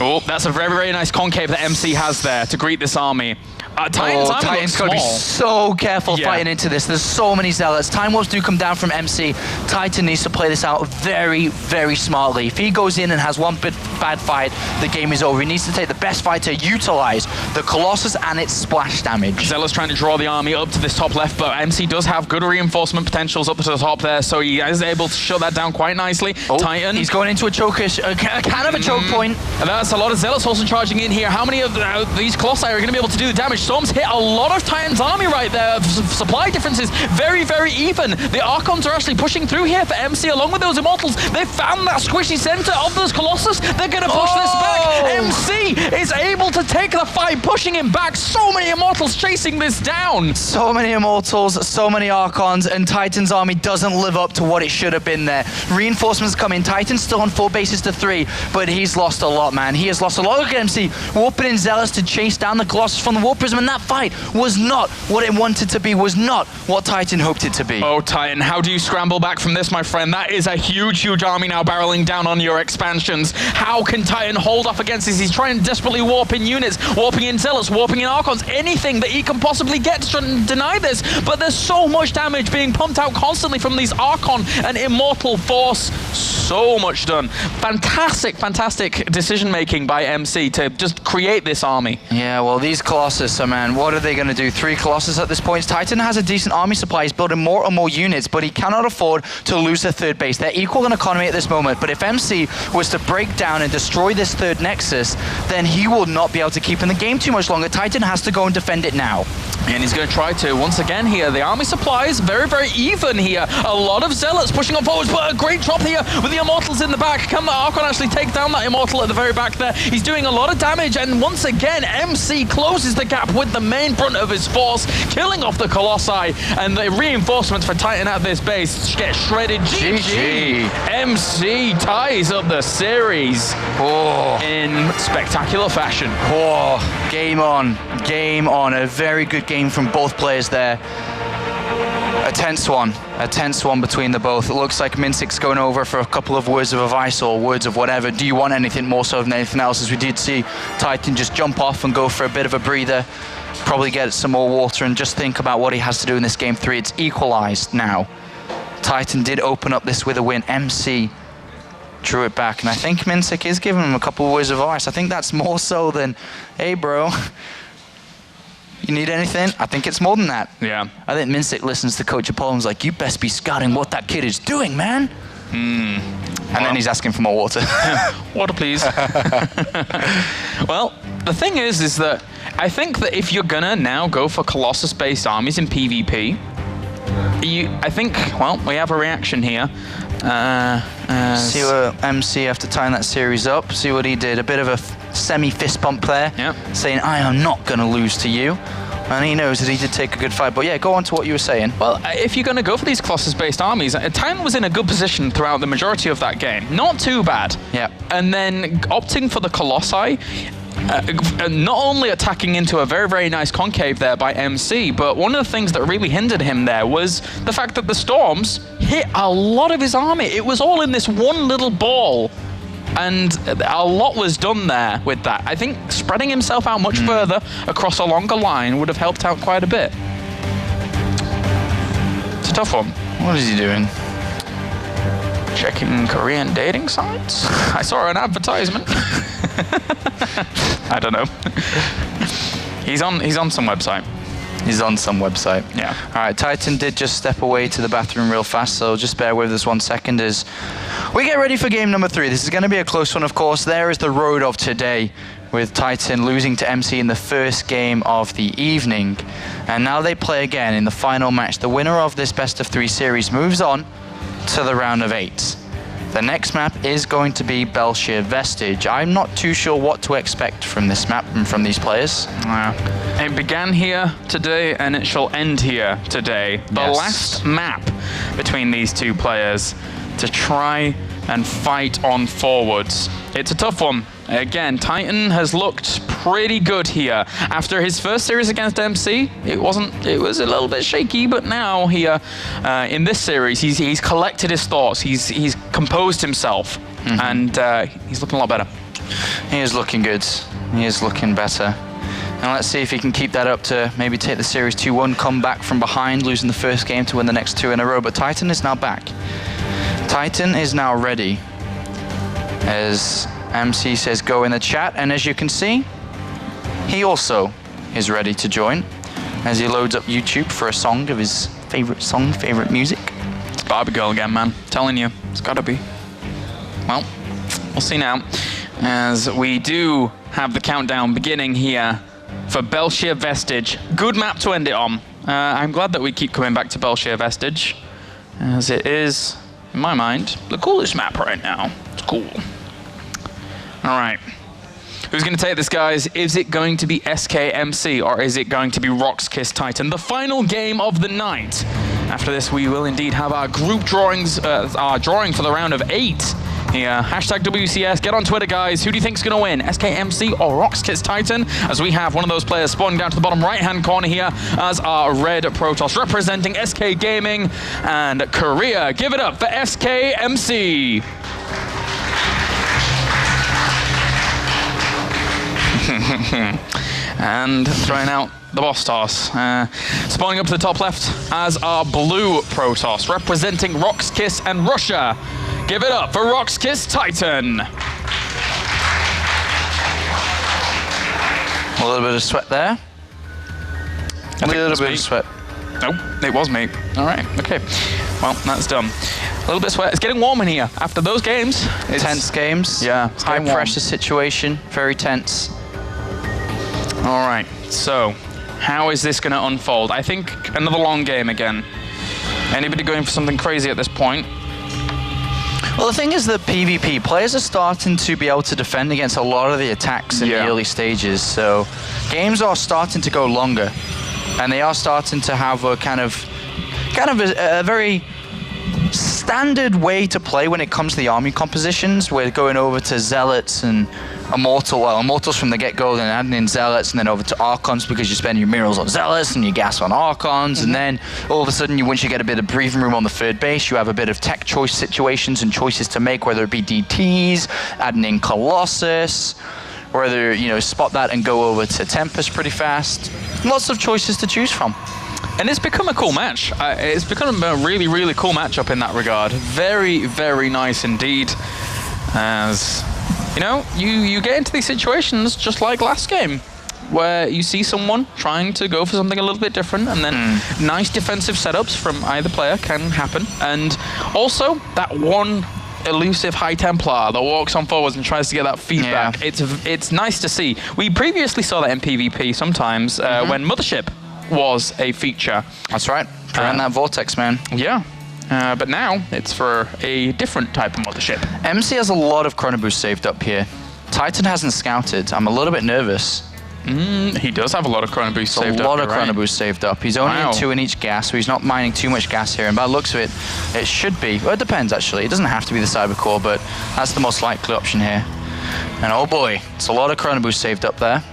Oh, that's a very nice concave that MC has there to greet this army. TitaN's got to be so careful fighting into this. There's so many Zealots. Time Warps do come down from MC. TitaN needs to play this out very smartly. If he goes in and has one bad fight, the game is over. He needs to take the best fight to utilize the Colossus and its splash damage. Zealot's trying to draw the army up to this top left, but MC does have good reinforcement potentials up to the top there, so he is able to shut that down quite nicely. TitaN. He's going into a chokish, kind of a choke point. And that's a lot of Zealots also charging in here. How many of these Colossi are going to be able to do the damage? Storm's hit a lot of TitaN's army right there. Supply differences very even. The Archons are actually pushing through here for MC along with those Immortals. They found that squishy center of those Colossus. They're going to push this back. MC is able to take the fight, pushing him back. So many Immortals chasing this down. So many Immortals, so many Archons, and TitaN's army doesn't live up to what it should have been there. Reinforcements come in. TitaN's still on 4 bases to 3, but he's lost a lot, man. He has lost a lot. Look at MC warping in Zealots to chase down the Colossus from the Warp Prism, and that fight was not what it wanted to be, was not what TitaN hoped it to be. Oh, TitaN, how do you scramble back from this, my friend? That is a huge army now barreling down on your expansions. How can TitaN hold off against this? He's trying to desperately warp in units, warping in Zealots, warping in Archons, anything that he can possibly get to deny this. But there's so much damage being pumped out constantly from these Archon and Immortal force. So much done. Fantastic decision-making by MC to just create this army. Yeah, well, these Colossus, man, what are they going to do? 3 Colossus at this point. TitaN has a decent army supply. He's building more and more units, but he cannot afford to lose the 3rd base. They're equal in economy at this moment, but if MC was to break down and destroy this 3rd Nexus, then he will not be able to keep in the game too much longer. TitaN has to go and defend it now. And he's going to try to, once again here, the army supplies very even here. A lot of Zealots pushing on forwards, but a great drop here with the Immortals in the back. Can the Archon actually take down that Immortal at the very back there? He's doing a lot of damage, and once again, MC closes the gap with the main brunt of his force, killing off the Colossi, and the reinforcements for TitaN at this base get shredded. GG. MC ties up the series in spectacular fashion. Game on. A very good game from both players there. A tense one between the both. It looks like Minsic's going over for a couple of words of advice or words of whatever. Do you want anything more so than anything else? As we did see TitaN just jump off and go for a bit of a breather, probably get some more water and just think about what he has to do in this game 3. It's equalized now. TitaN did open up this with a win. MC drew it back, and I think Minsic is giving him a couple of words of advice. I think that's more so than, hey bro, you need anything? I think it's more than that. Yeah. I think Minsic listens to Coach Apollo and is like, you best be scouting what that kid is doing, man. And then he's asking for more water. Water, please. Well, the thing is that I think that if you're gonna now go for Colossus-based armies in PvP, I think, well, we have a reaction here. See what MC after tying that series up. See what he did. A bit of a semi-fist bump there. Yep. Saying, I am not going to lose to you. And he knows that he did take a good fight. But yeah, go on to what you were saying. Well, if you're going to go for these Colossus-based armies, TitaN was in a good position throughout the majority of that game. Not too bad. Yeah. And then opting for the Colossi, not only attacking into a very, very nice concave there by MC, but one of the things that really hindered him there was the fact that the storms hit a lot of his army. It was all in this one little ball, and a lot was done there with that. I think spreading himself out much further across a longer line would have helped out quite a bit. It's a tough one. What is he doing? Checking Korean dating sites? I saw an advertisement. I don't know. He's on some website. He's on some website. Yeah. All right, TitaN did just step away to the bathroom real fast, so just bear with us 1 second as we get ready for game number 3. This is going to be a close one, of course. There is the road of today, with TitaN losing to MC in the first game of the evening. And now they play again in the final match. The winner of this best-of-3 series moves on to the round of 8. The next map is going to be Belshir Vestige. I'm not too sure what to expect from this map and from these players. It began here today and it shall end here today. The last map between these two players to try and fight on forwards. It's a tough one. Again, TitaN has looked pretty good here. After his first series against MC, it was a little bit shaky, but now here in this series, he's collected his thoughts. He's composed himself, and he's looking a lot better. He is looking good. He is looking better. And let's see if he can keep that up to maybe take the series 2-1, come back from behind, losing the first game to win the next 2 in a row. But TitaN is now back. TitaN is now ready, as MC says go in the chat, and as you can see, he also is ready to join as he loads up YouTube for a song of his favorite music. It's Barbie Girl again, man. Telling you, it's gotta be. Well, we'll see now, as we do have the countdown beginning here for Belshir Vestige. Good map to end it on. I'm glad that we keep coming back to Belshir Vestige, as it is, in my mind, the coolest map right now. It's cool. All right. Who's going to take this, guys? Is it going to be SKMC or is it going to be Ro16 TitaN? The final game of the night. After this, we will indeed have our group drawings, our drawing for the round of 8 here. Hashtag WCS. Get on Twitter, guys. Who do you think is going to win? SKMC or Ro16 TitaN? As we have one of those players spawning down to the bottom right-hand corner here as our red Protoss representing SK Gaming and Korea. Give it up for SKMC. And throwing out the boss toss. Spawning up to the top left as our blue Protoss, representing Ro16 and Russia. Give it up for Ro16 TitaN. A little bit of sweat there. A little bit of sweat. Nope, it was me. All right, okay. Well, that's done. A little bit of sweat. It's getting warm in here after those games. Tense games. Yeah. High pressure situation. Very tense. All right, so how is this going to unfold? I think another long game again. Anybody going for something crazy at this point? Well, the thing is that PvP players are starting to be able to defend against a lot of the attacks in the early stages. So games are starting to go longer, and they are starting to have a kind of a very standard way to play when it comes to the army compositions. We're going over to Zealots and Immortals from the get-go, then adding in Zealots, and then over to Archons because you spend your minerals on Zealots and your gas on Archons, and then all of a sudden, once you get a bit of breathing room on the third base, you have a bit of tech choice situations and choices to make, whether it be DTs, adding in Colossus, whether, spot that and go over to Tempest pretty fast. Lots of choices to choose from. And it's become a cool match. It's become a really, really cool matchup in that regard. Very, very nice indeed. As you get into these situations just like last game, where you see someone trying to go for something a little bit different, and then nice defensive setups from either player can happen. And also that one elusive High Templar that walks on forwards and tries to get that feedback. Yeah. It's nice to see. We previously saw that in PvP sometimes when Mothership was a feature. That's right. Prevent that vortex, man. Yeah. But now it's for a different type of Mothership. MC has a lot of chrono boost saved up here. TitaN hasn't scouted. I'm a little bit nervous. He does have a lot of chrono boost saved up. A lot of chrono boost saved up. He's only in 2 in each gas, so he's not mining too much gas here. And by the looks of it, it should be. Well, it depends, actually. It doesn't have to be the Cyber Core, but that's the most likely option here. And oh boy, it's a lot of chrono boost saved up there.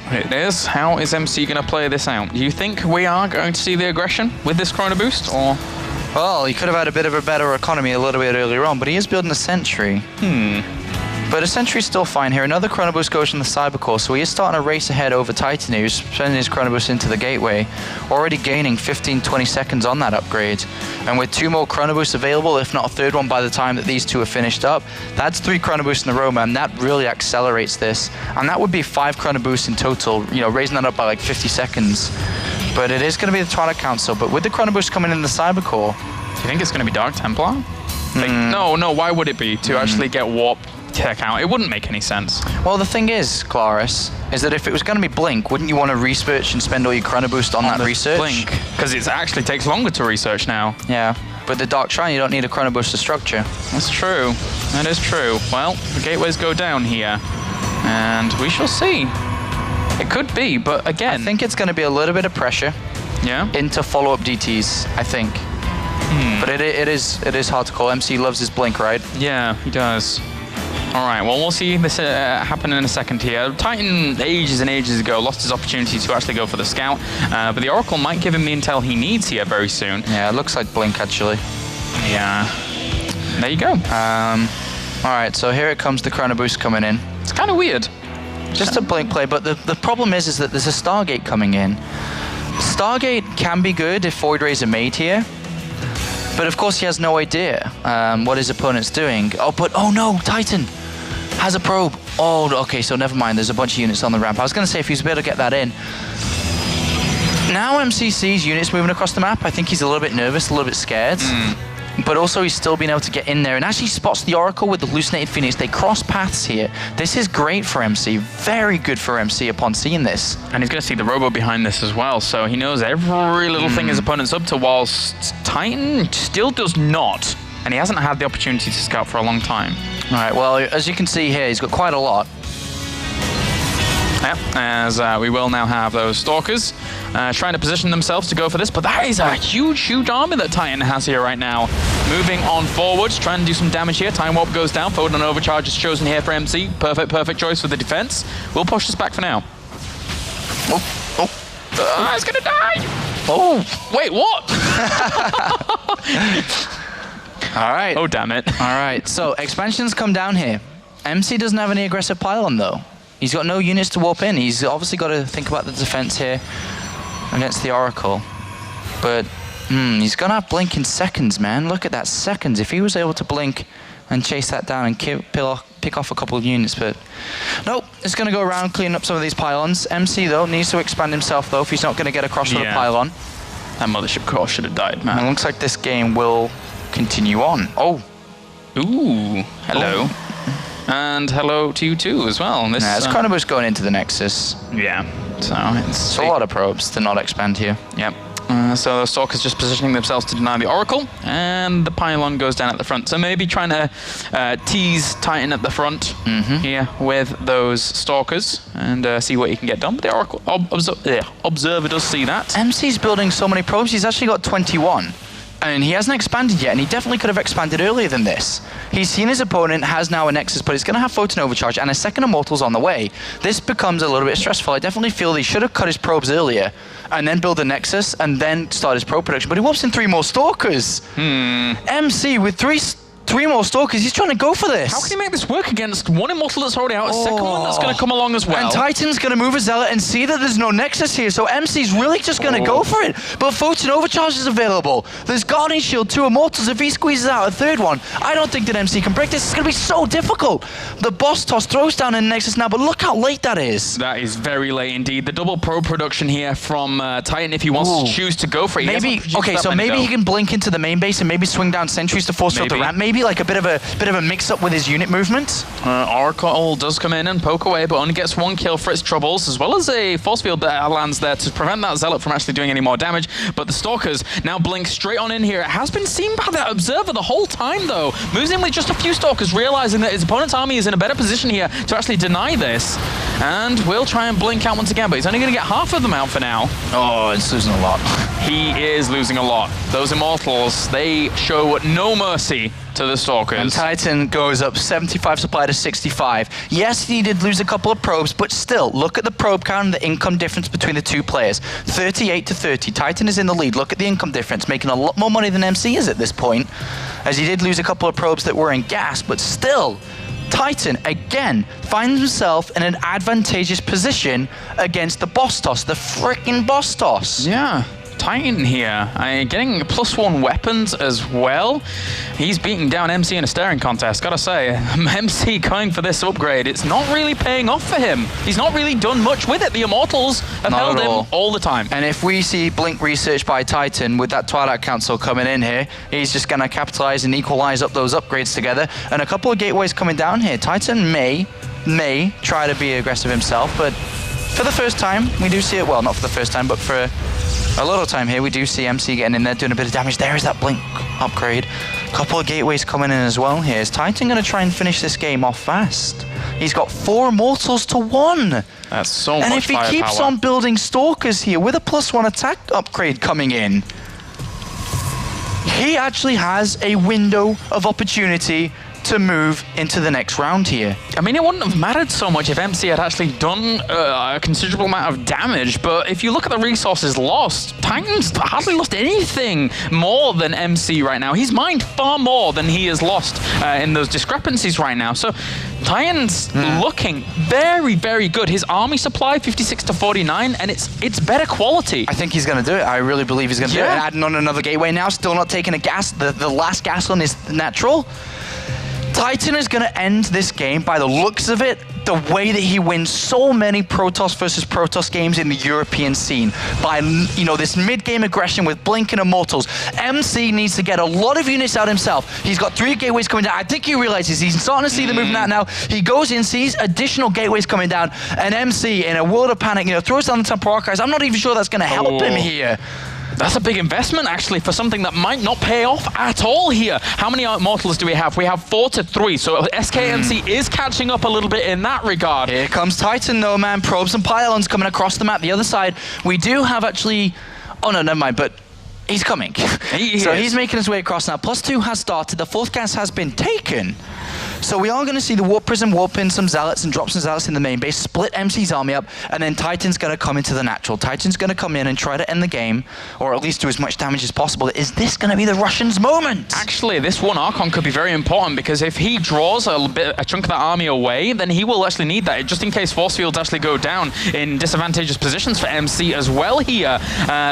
It is. How is MC going to play this out? Do you think we are going to see the aggression with this chrono boost, or...? Well, he could have had a bit of a better economy a little bit earlier on, but he is building a sentry. But a sentry's still fine here. Another chrono boost goes from the Cyber Core, so he is starting to race ahead over TitaN, who's sending his chrono boost into the gateway, already gaining 15-20 seconds on that upgrade. And with 2 more chrono boosts available, if not a 3rd one by the time that these 2 are finished up, that's 3 chrono boosts in a row, man. That really accelerates this. And that would be 5 chrono boosts in total, you know, raising that up by like 50 seconds. But it is going to be the Twilight Council. But with the chrono boost coming in the Cyber Core... Do you think it's going to be Dark Templar? No, why would it be? To actually get Warp Tech out? It wouldn't make any sense. Well, the thing is, Claris, is that if it was going to be Blink, wouldn't you want to research and spend all your chrono boost on that research? Blink, because it actually takes longer to research now. Yeah, but the Dark Shrine, you don't need a chrono boost to structure. That's true. That is true. Well, the gateways go down here, and we shall see. It could be, but again... I think it's going to be a little bit of pressure into follow-up DTs, I think. But it is hard to call. MC loves his Blink, right? Yeah, he does. All right, well, we'll see this happen in a second here. TitaN, ages and ages ago, lost his opportunity to actually go for the scout, but the Oracle might give him the intel he needs here very soon. Yeah, it looks like Blink, actually. Yeah. There you go. All right, so here it comes, the chrono boost coming in. It's kind of weird. Just a Blink play, but the problem is that there's a Stargate coming in. Stargate can be good if Void Rays are made here. But of course he has no idea what his opponent's doing. Oh no, TitaN has a probe. Oh, okay, so never mind. There's a bunch of units on the ramp. I was going to say if he's able to get that in. Now MC sees units moving across the map. I think he's a little bit nervous, a little bit scared. But also he's still being able to get in there and actually spots the Oracle with the Hallucinated Phoenix. They cross paths here. This is great for MC. Very good for MC upon seeing this. And he's going to see the Robo behind this as well, so he knows every little thing his opponent's up to, whilst TitaN still does not. And he hasn't had the opportunity to scout for a long time. All right, well, as you can see here, he's got quite a lot. Yep, as we will now have those Stalkers trying to position themselves to go for this, but that is a huge, huge army that TitaN has here right now. Moving on forwards, trying to do some damage here. Time Warp goes down, forward on overcharge is chosen here for MC. Perfect choice for the defense. We'll push this back for now. He's gonna die! Oh, wait, what? All right. Oh, damn it. All right, so expansions come down here. MC doesn't have any aggressive pylon, though. He's got no units to warp in. He's obviously got to think about the defense here against the Oracle. But he's going to have Blink in seconds, man. Look at that, seconds. If he was able to blink and chase that down and pick off a couple of units, but nope, it's going to go around cleaning up some of these pylons. MC, though, needs to expand himself, though, if he's not going to get across with a pylon. That Mothership core should have died, man. And it looks like this game will continue on. Oh. Ooh, hello. Oh. And hello to you too as well. This it's kind of just going into the Nexus. Yeah, so it's a lot of probes to not expand here. Yep. So the Stalkers just positioning themselves to deny the Oracle, and the Pylon goes down at the front. So maybe trying to tease TitaN at the front here with those Stalkers and see what he can get done. But the Oracle Observer does see that. MC's building so many probes. He's actually got 21. And he hasn't expanded yet, and he definitely could have expanded earlier than this. He's seen his opponent has now a Nexus, but he's going to have Photon Overcharge and a second Immortal's on the way. This becomes a little bit stressful. I definitely feel he should have cut his probes earlier and then build a Nexus and then start his probe production. But he wants in 3 more Stalkers. MC with three more Stalkers. He's trying to go for this. How can he make this work against one Immortal that's already out, a second one that's going to come along as well? And TitaN's going to move a Zealot and see that there's no Nexus here, so MC's really just going to go for it. But Photon Overcharge is available. There's Guardian Shield, 2 Immortals. If he squeezes out a 3rd one, I don't think that MC can break this. It's going to be so difficult. The boss toss throws down in Nexus now, but look how late that is. That is very late indeed. The double probe production here from TitaN if he wants to choose to go for it. Maybe, okay, so maybe he can blink into the main base and maybe swing down sentries to force out the ramp. Maybe like a bit of a mix-up with his unit movement. Oracle does come in and poke away, but only gets 1 kill for its troubles, as well as a force field that lands there to prevent that Zealot from actually doing any more damage. But the Stalkers now blink straight on in here. It has been seen by that Observer the whole time, though. Moves in with just a few Stalkers, realizing that his opponent's army is in a better position here to actually deny this. And will try and blink out once again, but he's only going to get half of them out for now. Oh, it's losing a lot. He is losing a lot. Those Immortals, they show no mercy to the Stalkers. And TitaN goes up 75 supply to 65. Yes, he did lose a couple of probes, but still, look at the probe count and the income difference between the two players. 38 to 30. TitaN is in the lead. Look at the income difference, making a lot more money than MC is at this point, as he did lose a couple of probes that were in gas, but still, TitaN, again, finds himself in an advantageous position against the boss toss, the frickin' boss toss. Yeah. TitaN here, getting +1 weapons as well. He's beating down MC in a staring contest, gotta say. MC going for this upgrade, it's not really paying off for him. He's not really done much with it. The Immortals have held him all the time. And if we see Blink research by TitaN with that Twilight Council coming in here, he's just gonna capitalize and equalize up those upgrades together. And a couple of gateways coming down here. TitaN may try to be aggressive himself, but for the first time, we do see it. Well, not for the first time, but for a lot of time here, we do see MC getting in there, doing a bit of damage. There is that Blink upgrade. Couple of gateways coming in as well here. Is TitaN going to try and finish this game off fast? He's got 4 Immortals to 1. That's so much And if he firepower. keeps on building Stalkers here with a +1 attack upgrade coming in, he actually has a window of opportunity to move into the next round here. I mean, it wouldn't have mattered so much if MC had actually done a considerable amount of damage, but if you look at the resources lost, TitaN's hardly lost anything more than MC right now. He's mined far more than he has lost in those discrepancies right now. So TitaN's looking very, very good. His army supply, 56 to 49, and it's better quality. I think he's going to do it. I really believe he's going to do it. And adding on another gateway now, still not taking a gas. The last gas on is natural. TitaN is going to end this game, by the looks of it, the way that he wins so many Protoss versus Protoss games in the European scene. By, you know, this mid-game aggression with Blink and Immortals. MC needs to get a lot of units out himself. He's got 3 gateways coming down. I think he realizes he's starting to see the movement out now. He goes in, sees additional gateways coming down, and MC, in a world of panic, you know, throws down the Temple Archives. I'm not even sure that's going to help him here. That's a big investment, actually, for something that might not pay off at all here. How many Immortals do we have? We have 4 to 3, so SKMC is catching up a little bit in that regard. Here comes TitaN, though, man. Probes and pylons coming across the map. The other side, we do have actually... Oh, no, never mind, but he's coming. He's making his way across now. +2 has started. The 4th gas has been taken. So we are going to see the Warp Prism warp in some Zealots and drop some Zealots in the main base, split MC's army up, and then TitaN's going to come into the natural. TitaN's going to come in and try to end the game, or at least do as much damage as possible. Is this going to be the Russians' moment? Actually, this one Archon could be very important, because if he draws a chunk of that army away, then he will actually need that, just in case force fields actually go down in disadvantageous positions for MC as well here.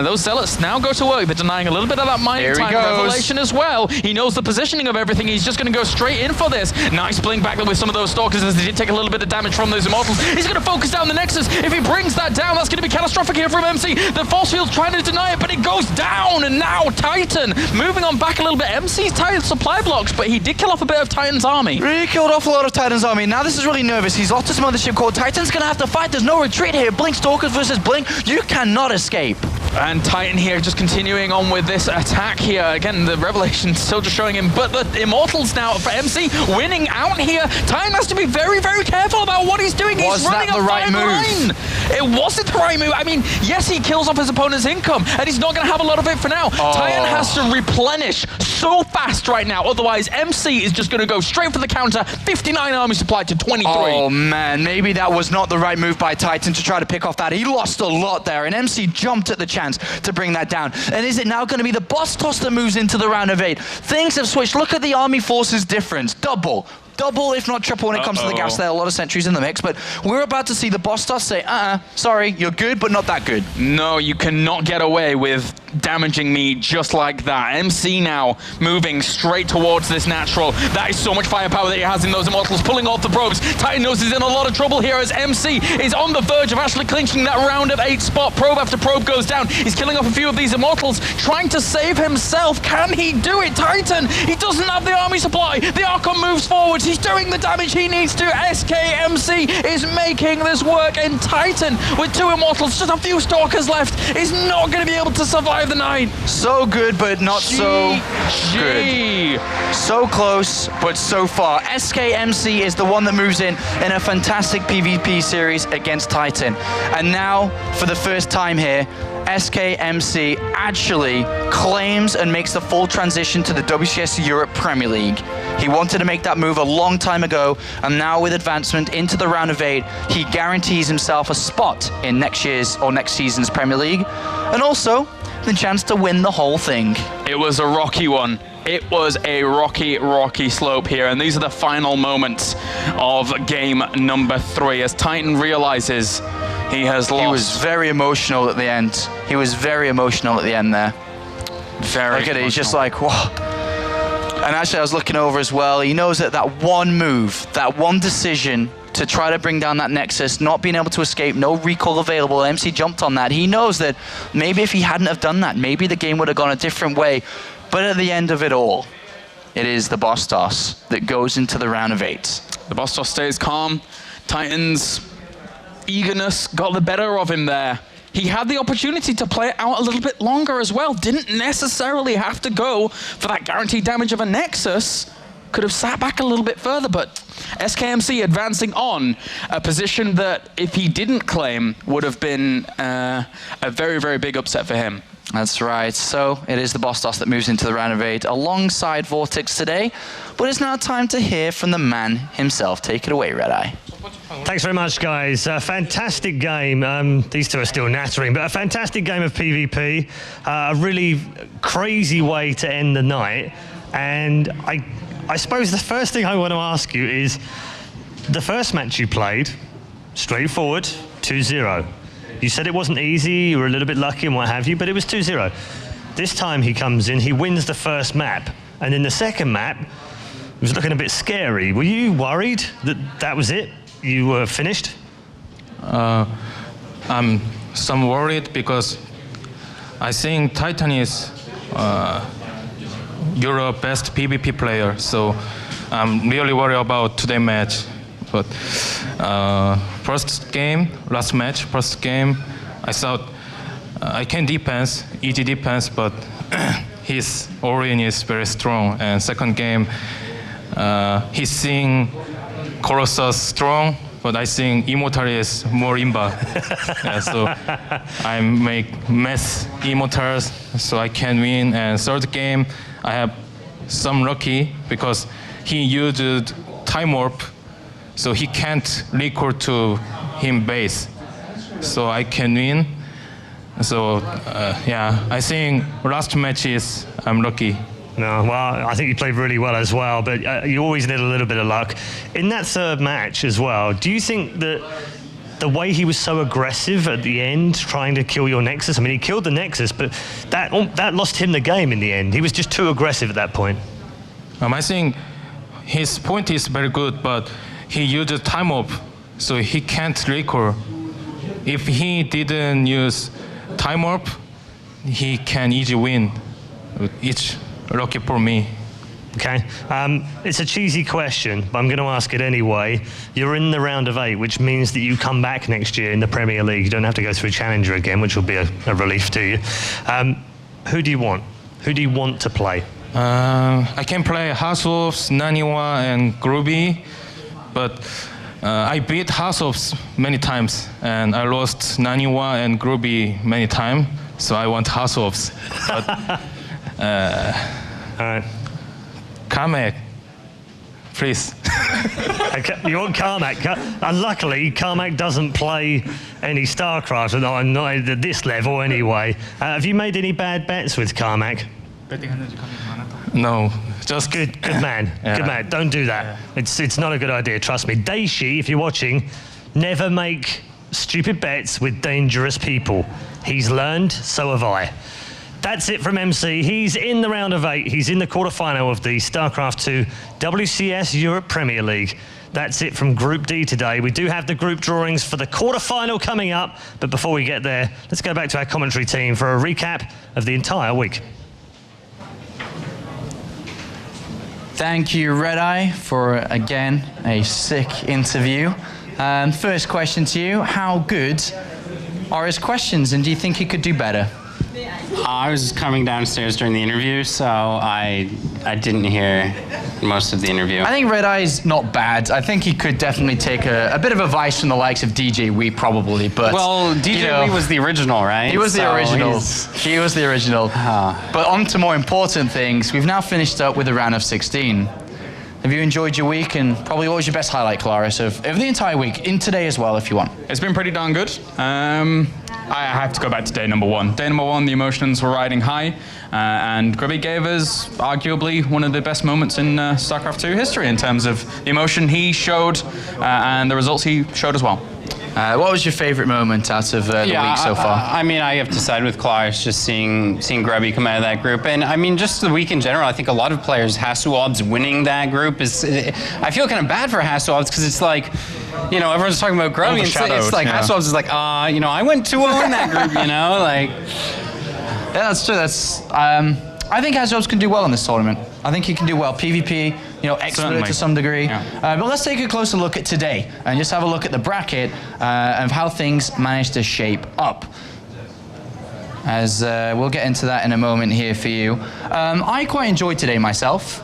Those Zealots now go to work. They're denying a little bit of that mining time revelation as well. He knows the positioning of everything. He's just going to go straight in for this. Nice blink back there with some of those Stalkers, as they did take a little bit of damage from those Immortals. He's going to focus down the Nexus. If he brings that down, that's going to be catastrophic here from MC. The force field's trying to deny it, but it goes down, and now TitaN moving on back a little bit. MC's tired supply blocks, but he did kill off a bit of TitaN's army. Really killed off a lot of TitaN's army. Now this is really nervous. He's lost his mothership core. TitaN's going to have to fight. There's no retreat here. Blink Stalkers versus Blink. You cannot escape. And TitaN here just continuing on with this attack here. Again, the Revelation still just showing him, but the Immortals now for MC winning out here. TitaN has to be very, very careful about what he's doing. He's running on 5-9. It wasn't the right move. I mean, yes, he kills off his opponent's income, and he's not going to have a lot of it for now. TitaN has to replenish so fast right now. Otherwise, MC is just going to go straight for the counter. 59 army supply to 23. Oh, man. Maybe that was not the right move by TitaN to try to pick off that. He lost a lot there, and MC jumped at the chance to bring that down. And is it now going to be the boss toss that moves into the round of 8? Things have switched. Look at the army forces difference. Double. double, if not triple, when it comes to the gas there. A lot of sentries in the mix, but we're about to see the boss toss say, sorry, you're good, but not that good. No, you cannot get away with damaging me just like that. MC now moving straight towards this natural. That is so much firepower that he has in those immortals, pulling off the probes. TitaN knows he's in a lot of trouble here as MC is on the verge of actually clinching that round of 8 spot. Probe after probe goes down. He's killing off a few of these immortals, trying to save himself. Can he do it? TitaN, he doesn't have the army supply. The Archon moves forwards. He's doing the damage he needs to. SKMC is making this work, and TitaN, with 2 immortals, just a few stalkers left, is not going to be able to survive the night. So good, but not so good. So close, but so far. SKMC is the one that moves in a fantastic PvP series against TitaN. And now, for the first time here, SKMC actually claims and makes the full transition to the WCS Europe Premier League. He wanted to make that move a long time ago, and now with advancement into the round of 8, he guarantees himself a spot in next year's or next season's Premier League, and also the chance to win the whole thing. It was a rocky one. It was a rocky slope here, and these are the final moments of game number 3 as TitaN realizes he has lost. He was very emotional at the end. He was very emotional at the end there. Very Look at it, he's just like, whoa. And actually, I was looking over as well. He knows that that one move, that one decision to try to bring down that Nexus, not being able to escape, no recall available, MC jumped on that. He knows that maybe if he hadn't have done that, maybe the game would have gone a different way. But at the end of it all, it is the boss toss that goes into the round of 8. The boss toss stays calm. TitaN's eagerness got the better of him there. He had the opportunity to play it out a little bit longer as well. Didn't necessarily have to go for that guaranteed damage of a Nexus. Could have sat back a little bit further, but SKMC advancing on a position that, if he didn't claim, would have been a very big upset for him. That's right. So it is the boss toss that moves into the round of 8 alongside Vortex today. But it's now time to hear from the man himself. Take it away, Red Eye. Thanks very much, guys. A fantastic game. These two are still nattering, but a fantastic game of PvP. A really crazy way to end the night. And I suppose the first thing I want to ask you is, the first match you played, straightforward, 2-0. You said it wasn't easy, you were a little bit lucky and what have you, but it was 2-0. This time he comes in, he wins the first map, and in the second map, it was looking a bit scary. Were you worried that that was it? You were finished? I'm some worried because I think TitaN is Europe's best PvP player, so I'm really worried about today's match. But first game, I thought I can defense, easy defense, but his Orion is very strong. And second game, he's seeing Colossus strong, but I think Immortal is more imba. Yeah, so I make mess Immortals so I can win. And third game, I have some lucky because he used time warp, so he can't recall to him base, so I can win. So yeah, I think last match is I'm lucky. No, well, I think you played really well as well, but you always need a little bit of luck. In that third match as well, do you think that the way he was so aggressive at the end, trying to kill your Nexus, I mean, he killed the Nexus, but that lost him the game in the end. He was just too aggressive at that point. I think his point is very good, but he used time warp, so he can't recall. If he didn't use time warp, he can easily win. It's lucky for me. Okay, it's a cheesy question, but I'm going to ask it anyway. You're in the round of 8, which means that you come back next year in the Premier League. You don't have to go through Challenger again, which will be a relief to you. Who do you want? Who do you want to play? I can play Hasovs, Naniwa, and Groovy, but I beat Hasovs many times, and I lost Naniwa and Groovy many times, so I want Hasovs. But All right. Kamek, please. You want Carmack? Unluckily, Carmack doesn't play any StarCraft, not at this level anyway. Have you made any bad bets with Carmack? No, Just Good man. Yeah. Good man. Don't do that. It's not a good idea. Trust me. Daishi, if you're watching, never make stupid bets with dangerous people. He's learned, so have I. That's it from MC. He's in the round of 8. He's in the quarterfinal of the StarCraft 2 WCS Europe Premier League. That's it from Group D today. We do have the group drawings for the quarterfinal coming up, but before we get there, let's go back to our commentary team for a recap of the entire week. Thank you, Red Eye, for, again, a sick interview. First question to you, how good are his questions, and do you think he could do better? I was coming downstairs during the interview, so I didn't hear most of the interview. I think Red Eye's not bad. I think he could definitely take a bit of advice from the likes of DJ Wee, probably, but... Well, DJ Wee was the original, right? He was the So original. he's- He was the original. But on to more important things. We've now finished up with the round of 16. Have you enjoyed your week, and probably what was your best highlight, Claris, of the entire week, in today as well, if you want? It's been pretty darn good. I have to go back to day number 1. Day number 1, the emotions were riding high, and Grubby gave us arguably one of the best moments in StarCraft 2 history in terms of the emotion he showed and the results he showed as well. What was your favorite moment out of the week so far? I mean, I have to side with Claris, just seeing Grubby come out of that group. And I mean, just the week in general, I think a lot of players, Hasselhoff's winning that group is, I feel kind of bad for Hasselhoff because it's like, you know, everyone's talking about Grubby, and it's like, yeah. Hasselhoff's is like, you know, I went 2-0 in that group, you know, like. Yeah, that's true. I think Hasselhoff can do well in this tournament. I think he can do well. PvP, you know, expert Certainly. to some degree. Yeah. But let's take a closer look at today and just have a look at the bracket of how things managed to shape up. As we'll get into that in a moment here for you. I quite enjoyed today myself.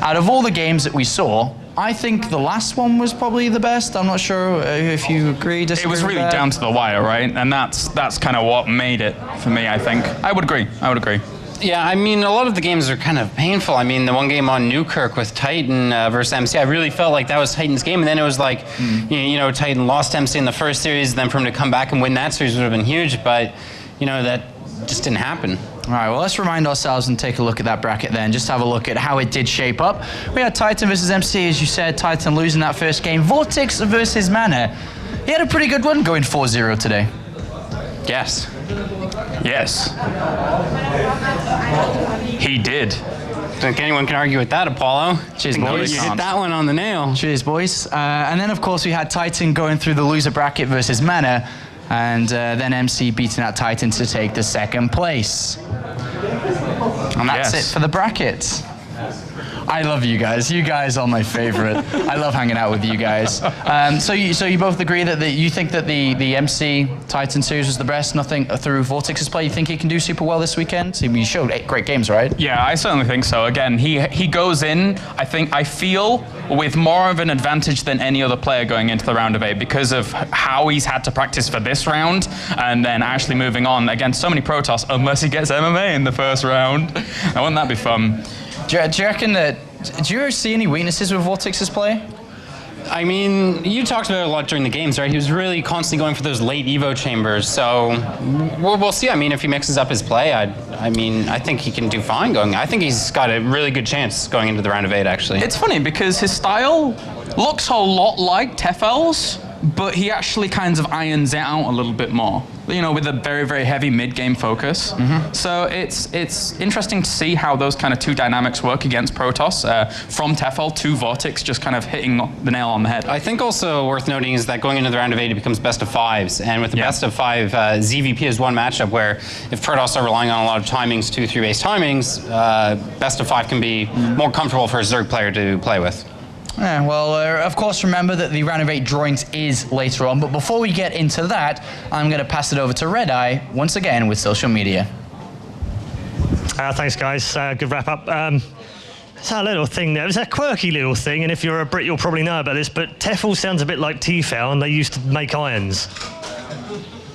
Out of all the games that we saw, I think the last one was probably the best. I'm not sure if you agree, It disagree was with really that. down to the wire, right? And that's kind of what made it for me, I think. I would agree. Yeah, I mean, a lot of the games are kind of painful. I mean, the one game on Newkirk with TitaN versus MC, I really felt like that was TitaN's game. And then it was like, you know, TitaN lost MC in the first series. Then for him to come back and win that series would have been huge. But, you know, that just didn't happen. All right, well, let's remind ourselves and take a look at that bracket then. Just have a look at how it did shape up. We had TitaN versus MC, as you said. TitaN losing that first game. Vortex versus Mana. He had a pretty good one going 4-0 today. Yes. Yes. He did. I think anyone can argue with that, Apollo. Cheers, I think boys. You hit that one on the nail. Cheers, boys. And then, of course, we had TitaN going through the loser bracket versus Mana. And then MC beating out TitaN to take the second place. And that's Yes. it for the brackets. I love you guys. You guys are my favorite. I love hanging out with you guys. So you both agree that you think that the MC TitaN series was the best? Nothing through Vortex's play. You think he can do super well this weekend? He showed 8 great games, right? Yeah, I certainly think so. Again, he goes in, I feel, with more of an advantage than any other player going into the round of 8 because of how he's had to practice for this round and then actually moving on against so many Protoss, unless he gets MMA in the first round. Now, wouldn't that be fun? Do you reckon that? Do you ever see any weaknesses with Vortex's play? I mean, you talked about it a lot during the games, right? He was really constantly going for those late Evo chambers. So we'll see. I mean, if he mixes up his play, I mean, I think he can do fine going. I think he's got a really good chance going into the round of 8, actually. It's funny because his style looks a lot like Tefel's, but he actually kind of irons it out a little bit more, you know, with a very, very heavy mid-game focus. So it's interesting to see how those kind of two dynamics work against Protoss, from Tefel to Vortex, just kind of hitting the nail on the head. I think also worth noting is that going into the round of 8, it becomes best of 5s. And with the best of 5, ZVP is one matchup where if Protoss are relying on a lot of timings, 2-3 base timings, best of 5 can be more comfortable for a Zerg player to play with. Yeah, well, of course, remember that the round of 8 drawings is later on. But before we get into that, I'm going to pass it over to Red Eye once again with social media. Thanks, guys. Good wrap up. It's a little thing there. It's a quirky little thing, and if you're a Brit, you'll probably know about this, but Tefel sounds a bit like Tefal, and they used to make irons.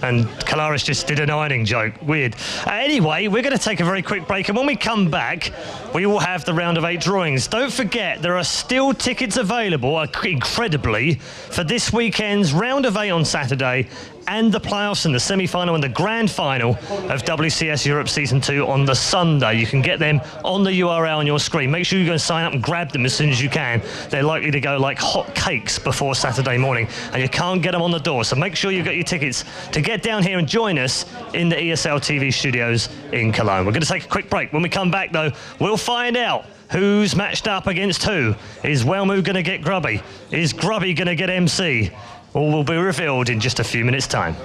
And Kalaris just did an ironing joke. Weird. Anyway, we're going to take a very quick break, and when we come back, we will have the round of 8 drawings. Don't forget, there are still tickets available, incredibly, for this weekend's round of 8 on Saturday and the playoffs and the semi-final and the grand final of WCS Europe Season 2 on the Sunday. You can get them on the URL on your screen. Make sure you go and sign up and grab them as soon as you can. They're likely to go like hot cakes before Saturday morning, and you can't get them on the door. So make sure you get your tickets to get down here and join us in the ESL TV studios in Cologne. We're going to take a quick break. When we come back, though, we'll find out who's matched up against who. Is Welmu going to get Grubby? Is Grubby going to get MC? All will be revealed in just a few minutes' time.